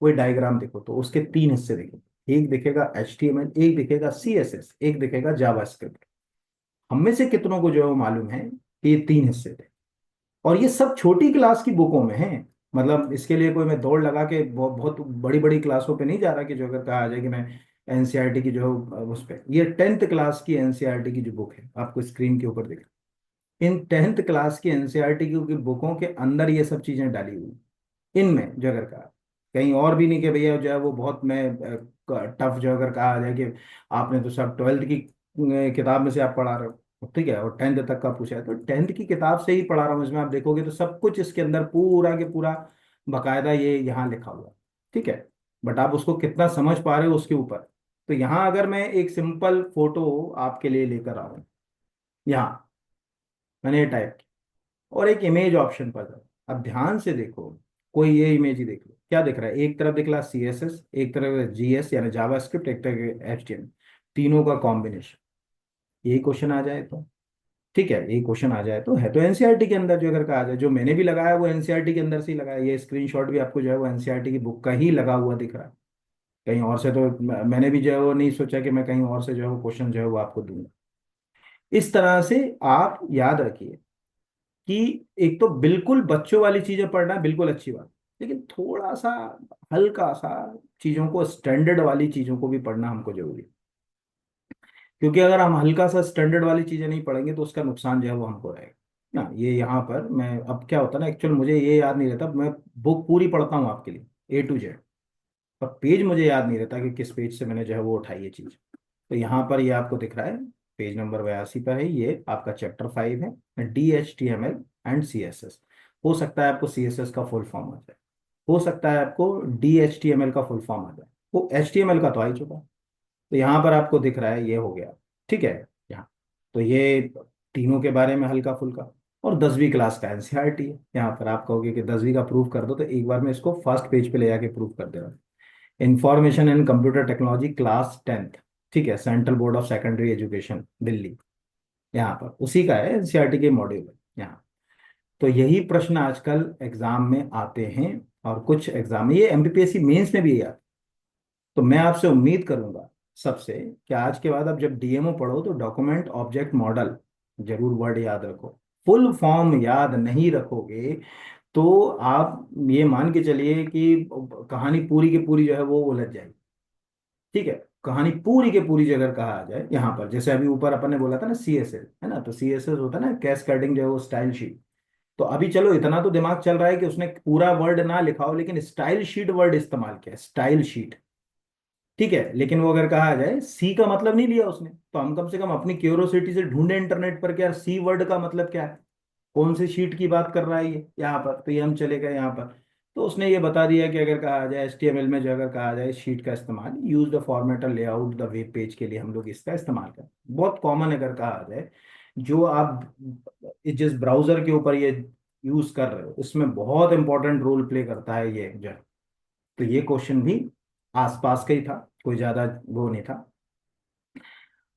कोई डायग्राम देखो, तो उसके 3 हिस्से देखो। एक दिखेगा HTML, एक दिखेगा CSS, एक दिखेगा जावा स्क्रिप्ट। हम में से कितनों को जो है वो मालूम है कि ये 3 हिस्से थे, और ये सब छोटी क्लास की बुकों में है। मतलब इसके लिए कोई मैं दौड़ लगा के बहुत बड़ी बड़ी क्लासों पे नहीं जा रहा कि जो अगर कहा जाए कि मैं एनसीईआरटी की जो उस पे, ये 10th क्लास की एनसीईआरटी की जो बुक है आपको स्क्रीन के ऊपर दिख, इन 10th क्लास की एनसीईआरटी की बुकों के अंदर ये सब चीजें डाली हुई, इनमें जो अगर कहा, कहीं और भी नहीं कि भैया जो है वो बहुत मैं टफ जो अगर कहा जाए कि आपने तो सब 12th की किताब में से आप पढ़ा रहे हो, ठीक है, और 10th तक का पूछा है तो 10th की किताब से ही पढ़ा रहा हूँ, इसमें आप देखोगे तो सब कुछ इसके अंदर पूरा के पूरा बकायदा ये यहाँ लिखा हुआ है, ठीक है। बट आप उसको कितना समझ पा रहे हो उसके ऊपर। तो यहाँ अगर मैं एक सिंपल फोटो आपके लिए लेकर आऊँ, यहाँ मैंने ये टाइप, और एक इमेज ऑप्शन पर जाओ, अब ध्यान से देखो, कोई ये इमेज ही देख लो, क्या दिख रहा है, एक तरफ दिख रहा है CSS, एक तरफ GS यानी जावा स्क्रिप्ट, एक तरफ HTML, तीनों का कॉम्बिनेशन। यही क्वेश्चन आ जाए तो, ठीक है, यही क्वेश्चन आ जाए तो है तो एनसीईआरटी के अंदर जो अगर कहा जाए, जो मैंने भी लगाया वो एनसीईआरटी के अंदर से ही लगाया, ये स्क्रीनशॉट भी आपको जो है वो एनसीईआरटी की बुक का ही लगा हुआ दिख रहा है। कहीं और से तो मैंने भी जो है वो नहीं सोचा कि मैं कहीं और से जो है वो क्वेश्चन जो है वो आपको दूंगा। इस तरह से आप याद रखिए कि एक तो बिल्कुल बच्चों वाली चीजें पढ़ना बिल्कुल अच्छी बात, लेकिन थोड़ा सा हल्का सा चीजों को, स्टैंडर्ड वाली चीजों को भी पढ़ना हमको जरूरी है। क्योंकि अगर हम हल्का सा स्टैंडर्ड वाली चीजें नहीं पढ़ेंगे तो उसका नुकसान जो है वो हमको रहेगा ना। ये यहाँ पर मैं, अब क्या होता है ना, एक्चुअल मुझे ये याद नहीं रहता, मैं बुक पूरी पढ़ता हूँ आपके लिए A to Z, पर पेज मुझे याद नहीं रहता कि किस पेज से मैंने जो है वो उठाई ये चीज। तो यहाँ पर ये आपको दिख रहा है, पेज नंबर 82 पर है, ये आपका चैप्टर 5 है, DHTML एंड CSS। हो सकता है आपको CSS का फुल फॉर्म आ जाए, हो सकता है आपको DHTML का फुल फॉर्म आ जाए, वो HTML का तो आ ही चुका है। तो यहाँ पर आपको दिख रहा है ये हो गया, ठीक है। यहाँ तो ये तीनों के बारे में हल्का फुल्का, और 10वीं क्लास का एनसीईआरटी है। यहाँ पर आप कहोगे कि 10वीं का प्रूफ कर दो, तो एक बार मैं इसको फर्स्ट पेज पे ले जाके प्रूफ कर दे रहा हूँ। Information and computer technology class 10th, ठीक है, central board of secondary education Delhi, यहाँ पर उसी का है, एनसीईआरटी के मॉड्यूल है यहाँ। तो यही प्रश्न आजकल एग्जाम में आते हैं, और कुछ एग्जाम में ये MPPSC मेंस में भी है। तो मैं आपसे उम्मीद करूंगा सबसे कि आज के बाद आप जब DMO पढ़ो तो डॉक्यूमेंट ऑब्जेक्ट मॉडल जरूर वर्ड याद रखो। फुल फॉर्म याद नहीं रखोगे तो आप ये मान के चलिए कि कहानी पूरी की पूरी जो है वो उलझ जाएगी, ठीक है। कहानी पूरी के पूरी जगह कहा आ जाए, यहाँ पर जैसे अभी ऊपर अपन ने बोला था ना CSS है ना, तो CSS होता है ना कैस्केडिंग जो है वो स्टाइल शीट। तो अभी चलो इतना तो दिमाग चल रहा है कि उसने पूरा वर्ड ना लिखा हो, लेकिन स्टाइल शीट वर्ड इस्तेमाल किया, स्टाइल शीट, ठीक है। लेकिन वो अगर कहा जाए सी का मतलब नहीं लिया उसने, तो हम कम से कम अपनी क्यूरोसिटी से ढूंढे इंटरनेट पर कि यार सी वर्ड का मतलब क्या है, कौन सी शीट की बात कर रहा है ये यहाँ पर, तो ये हम चले गए यहाँ पर। तो उसने ये बता दिया कि अगर कहा जाए HTML में जो अगर कहा जाए शीट का इस्तेमाल, यूज द फॉर्मेट और लेआउट द वेब पेज के लिए हम लोग इसका इस्तेमाल करें, बहुत कॉमन अगर कहा जाए। जो आप जिस ब्राउजर के ऊपर ये यूज कर रहे हो उसमें बहुत इंपॉर्टेंट रोल प्ले करता है ये जो। तो ये क्वेश्चन भी आसपास का ही था, कोई ज्यादा वो नहीं था।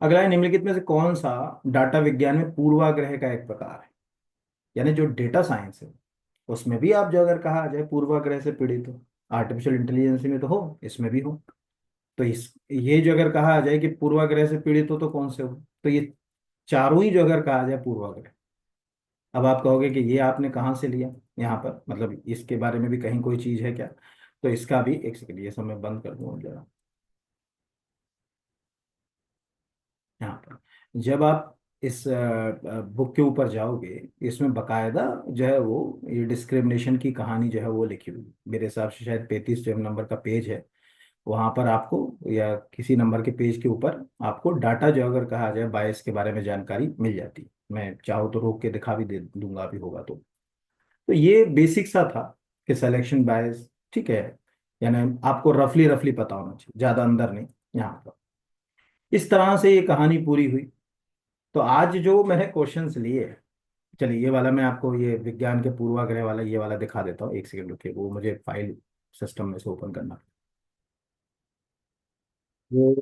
अगला है, निम्नलिखित में से कौन सा डाटा विज्ञान में पूर्वाग्रह का एक प्रकार है, यानी जो डेटा साइंस है उसमें भी आप जो अगर कहा जाए पूर्वाग्रह से पीड़ित हो, आर्टिफिशियल इंटेलिजेंस में तो हो, इसमें भी हो। तो इस ये जो अगर कहा जाए कि पूर्वाग्रह से पीड़ित हो तो कौन से हो, तो ये चारों ही जो अगर कहा जाए पूर्वाग्रह। अब आप कहोगे कि ये आपने कहाँ से लिया, यहाँ पर मतलब इसके बारे में भी कहीं कोई चीज है क्या। तो इसका भी एक सेकंड, ये सब मैं बंद कर दूँ जरा। यहाँ पर जब आप इस बुक के ऊपर जाओगे, इसमें बकायदा जो है वो ये डिस्क्रिमिनेशन की कहानी जो है वो लिखी हुई है। मेरे हिसाब से शायद 35 जो नंबर का पेज है, वहां पर आपको, या किसी नंबर के पेज के ऊपर आपको डाटा जो अगर कहा जाए बायस के बारे में जानकारी मिल जाती है। मैं चाहूँ तो रोक के दिखा भी दे दूंगा अभी होगा तो ये बेसिक सा था कि सिलेक्शन बायस, ठीक है, यानी आपको रफली रफली पता होना चाहिए, ज्यादा अंदर नहीं यहाँ पर। इस तरह से ये कहानी पूरी हुई। तो आज जो मैंने क्वेश्चंस लिए, चलिए ये वाला मैं आपको, ये विज्ञान के पूर्वाग्रह वाला ये वाला दिखा देता हूँ, एक सेकंड रुकिए, वो मुझे फाइल सिस्टम में से ओपन करना। वो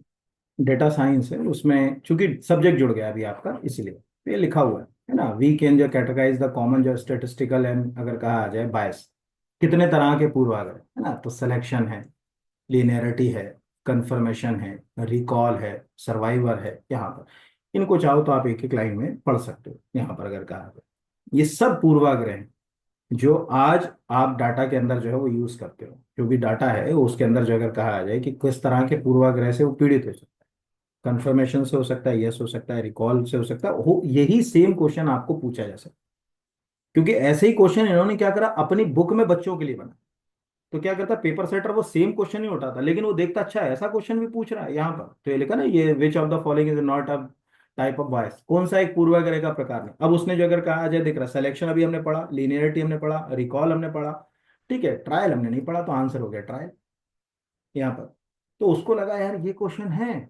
डेटा साइंस है, उसमें चूंकि सब्जेक्ट जुड़ गया अभी आपका, इसीलिए तो ये लिखा हुआ है ना, वी कैन जो कैटेगराइज द कॉमन जो स्टेटिस्टिकल एंड अगर कहा आ जाए बायस, कितने तरह के पूर्वाग्रह है ना, तो सिलेक्शन है, लीनियरिटी है, कंफर्मेशन है, रिकॉल है, सर्वाइवर है, यहाँ पर इनको चाहो तो आप एक एक लाइन में पढ़ सकते हो। यहाँ पर अगर कहा जाए, ये सब पूर्वाग्रह हैं जो आज आप डाटा के अंदर जो है वो यूज करते हो। जो भी डाटा है उसके अंदर जो अगर कहा जाए कि किस तरह के पूर्वाग्रह से वो पीड़ित हो सकता है, कंफर्मेशन से हो सकता है, यस हो सकता है, रिकॉल से हो सकता है, हो यही सेम क्वेश्चन आपको पूछा जा सकता है। क्योंकि ऐसे ही क्वेश्चन इन्होंने क्या करा, अपनी बुक में बच्चों के लिए बना। तो क्या करता, पेपर सेटर वो सेम क्वेश्चन ही उठाता, लेकिन वो देखता अच्छा है ऐसा क्वेश्चन भी पूछ रहा है यहाँ पर, तो ये लिखा ना, ये which of the following is not a type of बायस, कौन सा एक पूर्वाग्रह का प्रकार नहीं। अब उसने जो अगर कहा अजय दिख रहा, सिलेक्शन अभी हमने पढ़ा, लीनियरिटी हमने पढ़ा, रिकॉल हमने पढ़ा, ठीक है, ट्रायल हमने नहीं पढ़ा, तो आंसर हो गया ट्रायल यहाँ पर। तो उसको लगा यार ये क्वेश्चन है,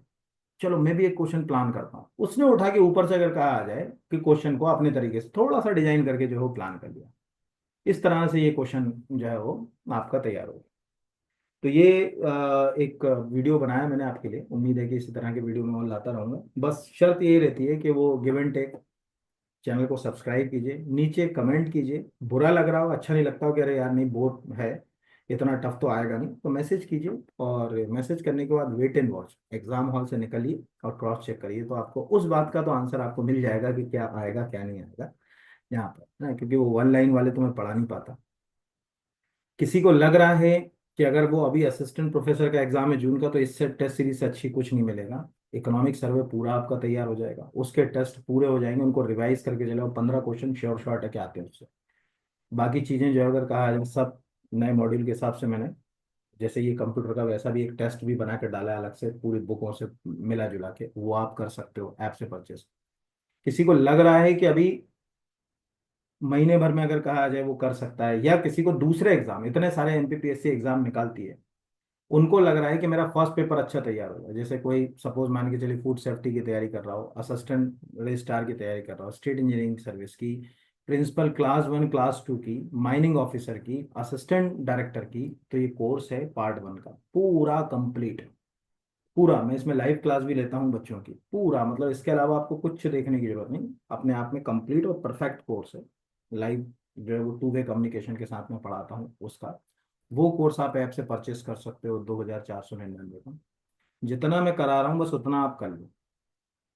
चलो मैं भी एक क्वेश्चन प्लान करता हूँ। उसने उठा के ऊपर से अगर कहा आ जाए कि क्वेश्चन को अपने तरीके से थोड़ा सा डिजाइन करके जो है वो प्लान कर दिया, इस तरह से ये क्वेश्चन जो है वो आपका तैयार हो। तो ये एक वीडियो बनाया मैंने आपके लिए, उम्मीद है कि इसी तरह के वीडियो मैं और लाता रहूंगा। बस शर्त ये रहती है कि वो गिव एंड टेक। चैनल को सब्सक्राइब कीजिए, नीचे कमेंट कीजिए, बुरा लग रहा हो, अच्छा नहीं लगता हो कि अरे यार नहीं बोर है, इतना टफ तो आएगा नहीं, तो मैसेज कीजिए। और मैसेज करने के बाद wait and watch, exam hall से निकलिए और क्रॉस चेक करिए, तो आपको उस बात का तो आंसर आपको मिल जाएगा कि क्या आएगा क्या नहीं आएगा यहाँ पर ना, क्योंकि वो वन लाइन वाले तो मैं पढ़ा नहीं पाता। किसी को लग रहा है कि अगर वो अभी असिस्टेंट प्रोफेसर का एग्जाम है जून का, तो इससे टेस्ट सीरीज से अच्छी कुछ नहीं मिलेगा। इकोनॉमिक सर्वे पूरा आपका तैयार हो जाएगा, उसके टेस्ट पूरे हो जाएंगे, उनको रिवाइज करके चलो, 15 क्वेश्चन श्योर शॉर्ट है कि आते हैं उससे। बाकी चीजें जो अगर कहा जाए सब नए मॉड्यूल के हिसाब से मैंने, जैसे ये कंप्यूटर का वैसा भी एक टेस्ट भी बना के डाला है अलग से पूरी बुकों से मिला जुला के, वो आप कर सकते हो ऐप से परचेस। किसी को लग रहा है कि अभी महीने भर में अगर कहा जाए वो कर सकता है, या किसी को दूसरे एग्जाम, इतने सारे एमपीपीएससी एग्जाम निकालती है, उनको लग रहा है कि मेरा फर्स्ट पेपर अच्छा तैयार होगा, जैसे कोई सपोज मान के चलिए फूड सेफ्टी की तैयारी कर रहा हो, असिस्टेंट रजिस्ट्रार की तैयारी कर रहा हो, स्टेट इंजीनियरिंग सर्विस की, प्रिंसिपल क्लास 1 क्लास 2 की, माइनिंग ऑफिसर की, असिस्टेंट डायरेक्टर की, तो ये कोर्स है पार्ट 1 का पूरा कंप्लीट। पूरा, मैं इसमें लाइव क्लास भी लेता हूँ बच्चों की, पूरा मतलब इसके अलावा आपको कुछ देखने की जरूरत नहीं, अपने आप में कंप्लीट और परफेक्ट कोर्स है। लाइव जो है वो 2 वे कम्युनिकेशन के साथ में पढ़ाता हूँ उसका। वो कोर्स आप ऐप से परचेस कर सकते हो 2499 का। जितना मैं करा रहा हूँ बस उतना आप कर लो,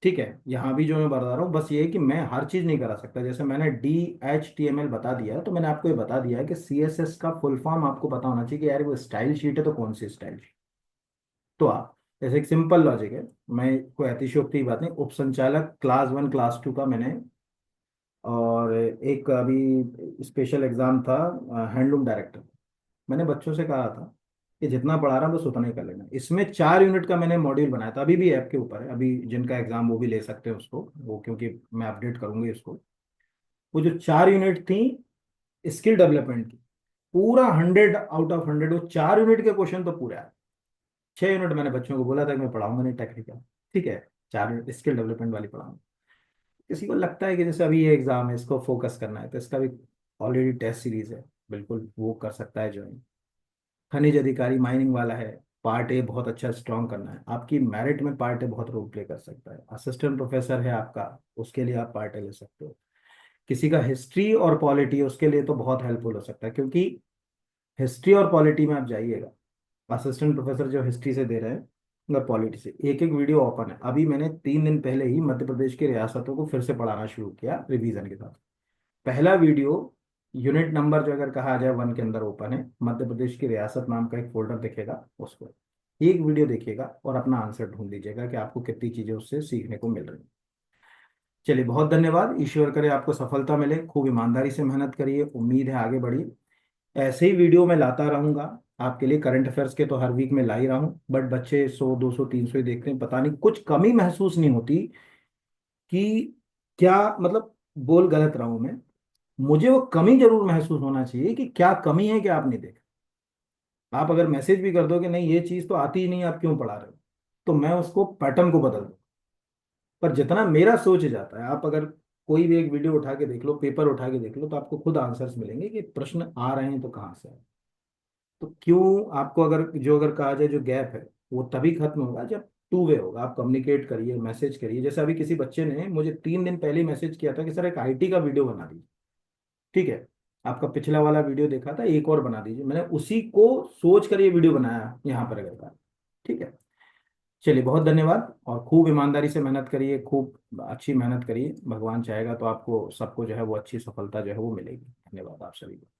ठीक है। यहाँ भी जो मैं बता रहा हूँ बस ये है कि मैं हर चीज़ नहीं करा सकता, जैसे मैंने DHTML बता दिया है, तो मैंने आपको ये बता दिया है कि CSS का फुल फॉर्म आपको पता होना चाहिए कि यार वो स्टाइल शीट है तो कौन सी स्टाइल शीट। तो आप, जैसे एक सिंपल लॉजिक है, मैं कोई अतिशयोक्ति की बात नहीं, उप संचालक क्लास 1 क्लास 2 का मैंने, और एक अभी स्पेशल एग्जाम था हैंडलूम डायरेक्टर, मैंने बच्चों से कहा था कि जितना पढ़ा रहा हूं बस उतना ही कर लेना। इसमें 4 यूनिट का मैंने मॉड्यूल बनाया था, अभी भी ऐप के ऊपर है, अभी जिनका एग्जाम वो भी ले सकते हैं उसको, वो क्योंकि मैं अपडेट करूंगी इसको। वो जो 4 यूनिट थी स्किल डेवलपमेंट की, पूरा 100 आउट ऑफ 100, वो 4 यूनिट के क्वेश्चन तो पूरे आए। 6 यूनिट मैंने बच्चों को बोला था कि मैं पढ़ाऊंगा नहीं टेक्निकल, ठीक है, 4 यूनिट स्किल डेवलपमेंट वाली पढ़ाऊंगा। किसी को लगता है कि जैसे अभी ये एग्जाम है इसको फोकस करना है, तो इसका भी ऑलरेडी टेस्ट सीरीज है, बिल्कुल वो कर सकता है ज्वाइन। खनिज अधिकारी माइनिंग वाला है, पार्ट 1 बहुत अच्छा स्ट्रॉन्ग करना है, आपकी मेरिट में पार्ट 1 बहुत रोल प्ले कर सकता है। असिस्टेंट प्रोफेसर है आपका, उसके लिए आप पार्ट 1 ले सकते हो। किसी का हिस्ट्री और पॉलिटी, उसके लिए तो बहुत हेल्पफुल हो सकता है, क्योंकि हिस्ट्री और पॉलिटी में आप जाइएगा, असिस्टेंट प्रोफेसर जो हिस्ट्री से दे रहे हैं और पॉलिटी से, एक एक वीडियो ओपन है। अभी मैंने 3 दिन पहले ही मध्य प्रदेश की रियासतों को फिर से पढ़ाना शुरू किया रिवीजन के साथ। पहला वीडियो, यूनिट नंबर जो अगर कहा जाए 1 के अंदर ओपन है, मध्य प्रदेश की रियासत नाम का एक फोल्डर दिखेगा, उसको एक वीडियो देखिएगा और अपना आंसर ढूंढ लीजिएगा कि आपको कितनी चीजें उससे सीखने को मिल रही हैं। चलिए, बहुत धन्यवाद। ईश्वर करे आपको सफलता मिले। खूब ईमानदारी से मेहनत करिए, उम्मीद है आगे बढ़िए। ऐसे ही वीडियो मैं लाता रहूंगा आपके लिए। करंट अफेयर्स के तो हर वीक में ला ही रहा हूँ, बट बच्चे 100 200 300 ही देखते हैं। पता नहीं कुछ कमी महसूस नहीं होती कि क्या मतलब, बोल गलत रहा हूं मैं। मुझे वो कमी जरूर महसूस होना चाहिए कि क्या कमी है कि आप नहीं देख। आप अगर मैसेज भी कर दो कि नहीं ये चीज़ तो आती ही नहीं, आप क्यों पढ़ा रहे हो, तो मैं उसको पैटर्न को बदल दूँ। पर जितना मेरा सोच जाता है, आप अगर कोई भी एक वीडियो उठा के देख लो, पेपर उठा के देख लो, तो आपको खुद आंसर्स मिलेंगे कि प्रश्न आ रहे हैं तो कहाँ से आए। तो क्यों आपको, अगर कहा जाए जो गैप है, वो तभी खत्म होगा जब टू वे होगा। आप कम्युनिकेट करिए, मैसेज करिए। जैसे अभी किसी बच्चे ने मुझे 3 दिन पहले मैसेज किया था कि सर एक आईटी का वीडियो बना दीजिए। ठीक है, आपका पिछला वाला वीडियो देखा था, एक और बना दीजिए। मैंने उसी को सोच कर ये वीडियो बनाया यहाँ पर अगर का। ठीक है। चलिए, बहुत धन्यवाद। और खूब ईमानदारी से मेहनत करिए, खूब अच्छी मेहनत करिए। भगवान चाहेगा तो आपको सबको जो है वो अच्छी सफलता जो है वो मिलेगी। धन्यवाद आप सभी को।